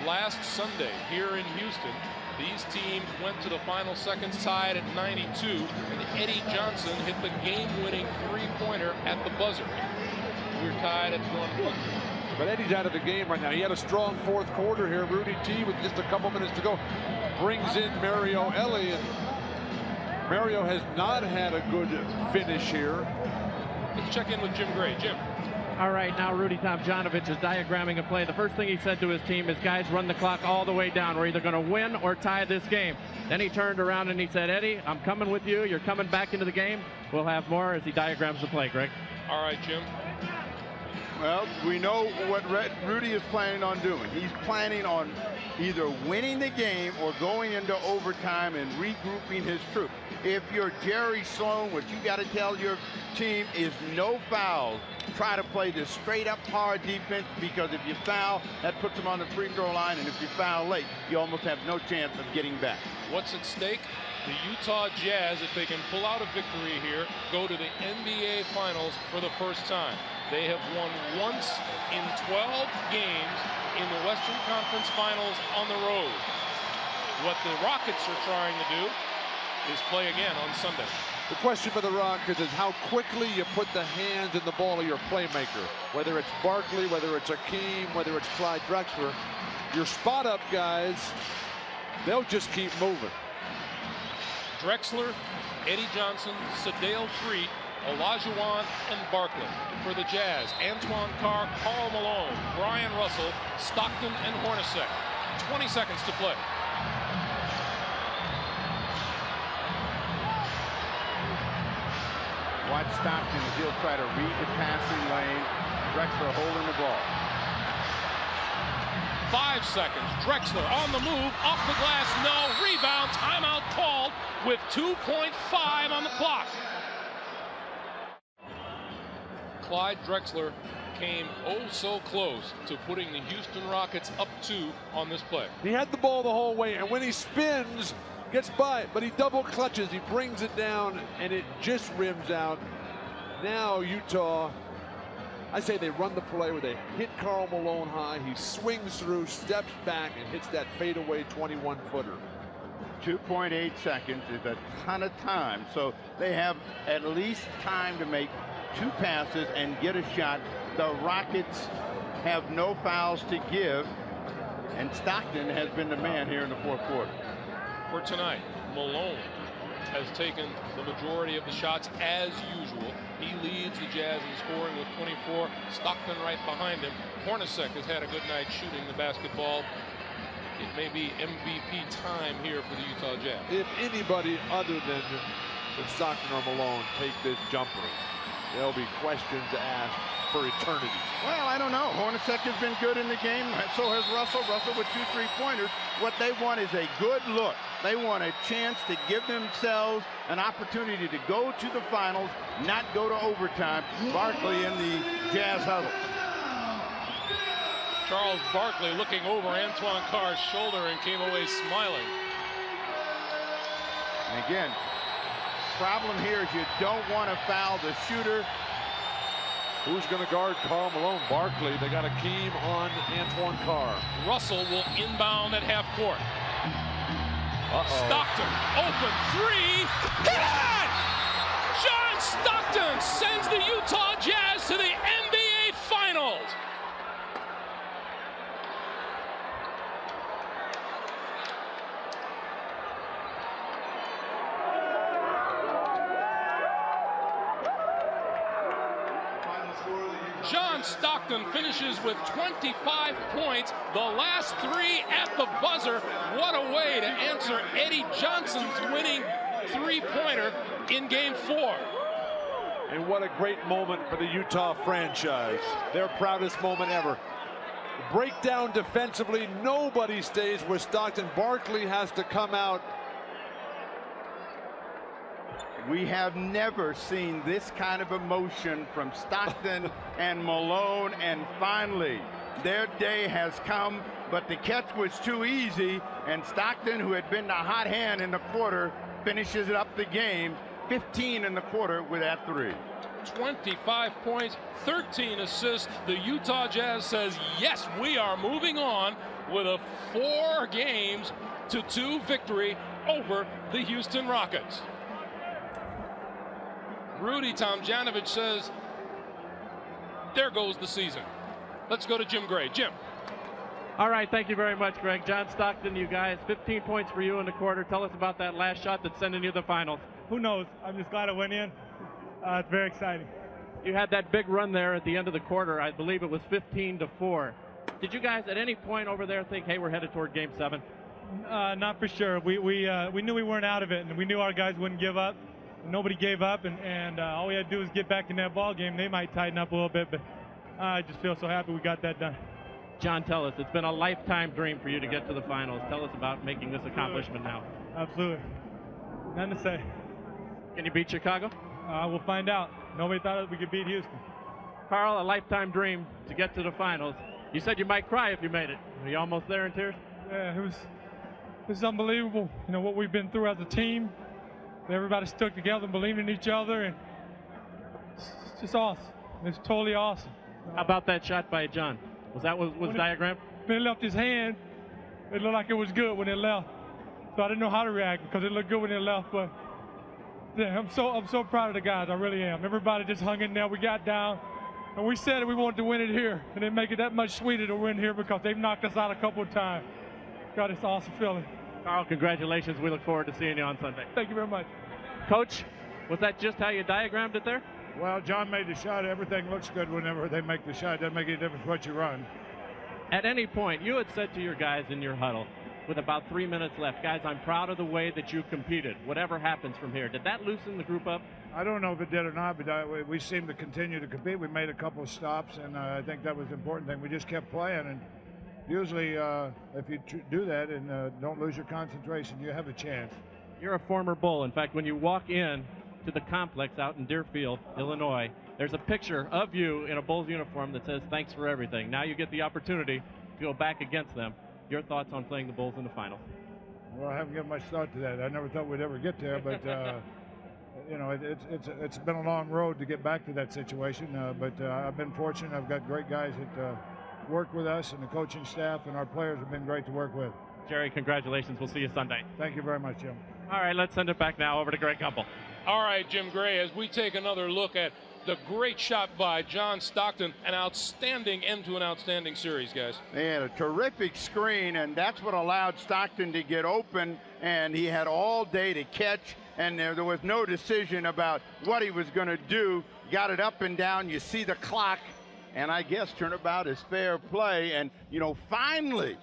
last Sunday here in Houston, these teams went to the final seconds tied at 92, and Eddie Johnson hit the game-winning three-pointer at the buzzer. We're tied at 1-1. But Eddie's out of the game right now. He had a strong fourth quarter here. Rudy T, with just a couple minutes to go, brings in Mario Elie, and Mario has not had a good finish here. Let's check in with Jim Gray. Jim. All right, now Rudy Tomjanovich is diagramming a play. The first thing he said to his team is, guys, run the clock all the way down. We're either going to win or tie this game. Then he turned around and he said, Eddie, I'm coming with you. You're coming back into the game. We'll have more as he diagrams the play, Greg. All right, Jim. Well, we know what Rudy is planning on doing. He's planning on either winning the game or going into overtime and regrouping his troops. If you're Jerry Sloan, what you got to tell your team is no fouls. Try to play this straight up hard defense, because if you foul, that puts them on the free throw line, and if you foul late, you almost have no chance of getting back. What's at stake? The Utah Jazz, if they can pull out a victory here, go to the NBA Finals for the first time. They have won once in 12 games in the Western Conference Finals on the road. What the Rockets are trying to do is play again on Sunday. The question for the Rockets is how quickly you put the hands in the ball of your playmaker. Whether it's Barkley, whether it's Akeem, whether it's Clyde Drexler. Your spot-up guys, they'll just keep moving. Drexler, Eddie Johnson, Sedale Freet, Olajuwon, and Barkley. For the Jazz, Antoine Carr, Karl Malone, Brian Russell, Stockton, and Hornacek. 20 seconds to play. Watch Stockton as he'll try to read the passing lane. Drexler holding the ball. 5 seconds. Drexler on the move, off the glass, no. Rebound, timeout called with 2.5 on the clock. Clyde Drexler came oh so close to putting the Houston Rockets up 2 on this play. He had the ball the whole way, and when he spins, gets by it, but he double clutches. He brings it down, and it just rims out. Now Utah, I say they run the play where they hit Karl Malone high. He swings through, steps back, and hits that fadeaway 21-footer. 2.8 seconds is a ton of time, so they have at least time to make 2 passes and get a shot. The Rockets have no fouls to give, and Stockton has been the man here in the fourth quarter. For tonight, Malone has taken the majority of the shots as usual. He leads the Jazz in scoring with 24. Stockton right behind him. Hornacek has had a good night shooting the basketball. It may be MVP time here for the Utah Jazz. If anybody other than Stockton or Malone take this jumper, there'll be questions asked for eternity. Well, I don't know. Hornacek has been good in the game. So has Russell. Russell with 2 3-pointers. What they want is a good look. They want a chance to give themselves an opportunity to go to the finals, not go to overtime. Barkley in the Jazz huddle. Charles Barkley looking over Antoine Carr's shoulder and came away smiling. And again, problem here is you don't want to foul the shooter. Who's going to guard Karl Malone? Barkley. They got Akeem on Antoine Carr. Russell will inbound at half court. Stockton, open 3. Hit it! John Stockton sends the Utah Jazz to the NBA Finals. John Stockton finishes with 25 points, the last 3 at the buzzer. What a way to answer Eddie Johnson's winning 3-pointer in Game 4. And what a great moment for the Utah franchise. Their proudest moment ever. Breakdown defensively, nobody stays with Stockton. Barkley has to come out. We have never seen this kind of emotion from Stockton and Malone, and finally their day has come, but the catch was too easy, and Stockton, who had been the hot hand in the quarter, finishes it up the game. 15 in the quarter with that 3. 25 points, 13 assists. The Utah Jazz says, yes, we are moving on with a 4-2 victory over the Houston Rockets. Rudy Tomjanovich says, there goes the season. Let's go to Jim Gray. Jim. All right, thank you very much, Greg. John Stockton, you guys, 15 points for you in the quarter. Tell us about that last shot that's sending you to the finals. Who knows? I'm just glad I went in. It's very exciting. You had that big run there at the end of the quarter. I believe it was 15-4. Did you guys at any point over there think, hey, we're headed toward Game 7? Not for sure. We knew we weren't out of it, and we knew our guys wouldn't give up. Nobody gave up, and all we had to do was get back in that ball game. They might tighten up a little bit, but I just feel so happy we got that done. John, tell us, it's been a lifetime dream for you to get to the finals. Tell us about making this accomplishment now. Absolutely. Nothing to say. Can you beat Chicago? We'll find out. Nobody thought we could beat Houston. Carl, a lifetime dream to get to the finals. You said you might cry if you made it. Are you almost there in tears? Yeah, it was unbelievable. You know, what we've been through as a team. Everybody stuck together and believed in each other, and it's just awesome. It's totally awesome. How about that shot by John? Was diagrammed? When it left his hand, it looked like it was good when it left. So I didn't know how to react because it looked good when it left. But yeah, I'm so proud of the guys. I really am. Everybody just hung in there. We got down, and we said we wanted to win it here, and it make it that much sweeter to win here because they've knocked us out a couple of times. God, it's an awesome feeling. Carl, congratulations. We look forward to seeing you on Sunday. Thank you very much. Coach, was that just how you diagrammed it there? Well, John made the shot. Everything looks good whenever they make the shot. It doesn't make any difference what you run. At any point, you had said to your guys in your huddle, with about 3 minutes left, guys, I'm proud of the way that you competed. Whatever happens from here. Did that loosen the group up? I don't know if it did or not, but we seemed to continue to compete. We made a couple of stops, and I think that was the important thing. We just kept playing, and usually if you do that and don't lose your concentration, you have a chance. You're a former Bull. In fact, when you walk in to the complex out in Deerfield, Illinois, there's a picture of you in a Bulls uniform that says thanks for everything. Now you get the opportunity to go back against them. Your thoughts on playing the Bulls in the finals? Well, I haven't given much thought to that. I never thought we'd ever get there, but you know, it's been a long road to get back to that situation. But I've been fortunate. I've got great guys that work with us, and the coaching staff and our players have been great to work with. Jerry, congratulations. We'll see you Sunday. Thank you very much, Jim. All right, let's send it back now over to Greg Gumbel. All right, Jim Gray, as we take another look at the great shot by John Stockton, an outstanding end to an outstanding series, guys. They had a terrific screen, and that's what allowed Stockton to get open, and he had all day to catch, and there was no decision about what he was going to do. Got it up and down. You see the clock, and I guess turnabout is fair play, and, you know, finally,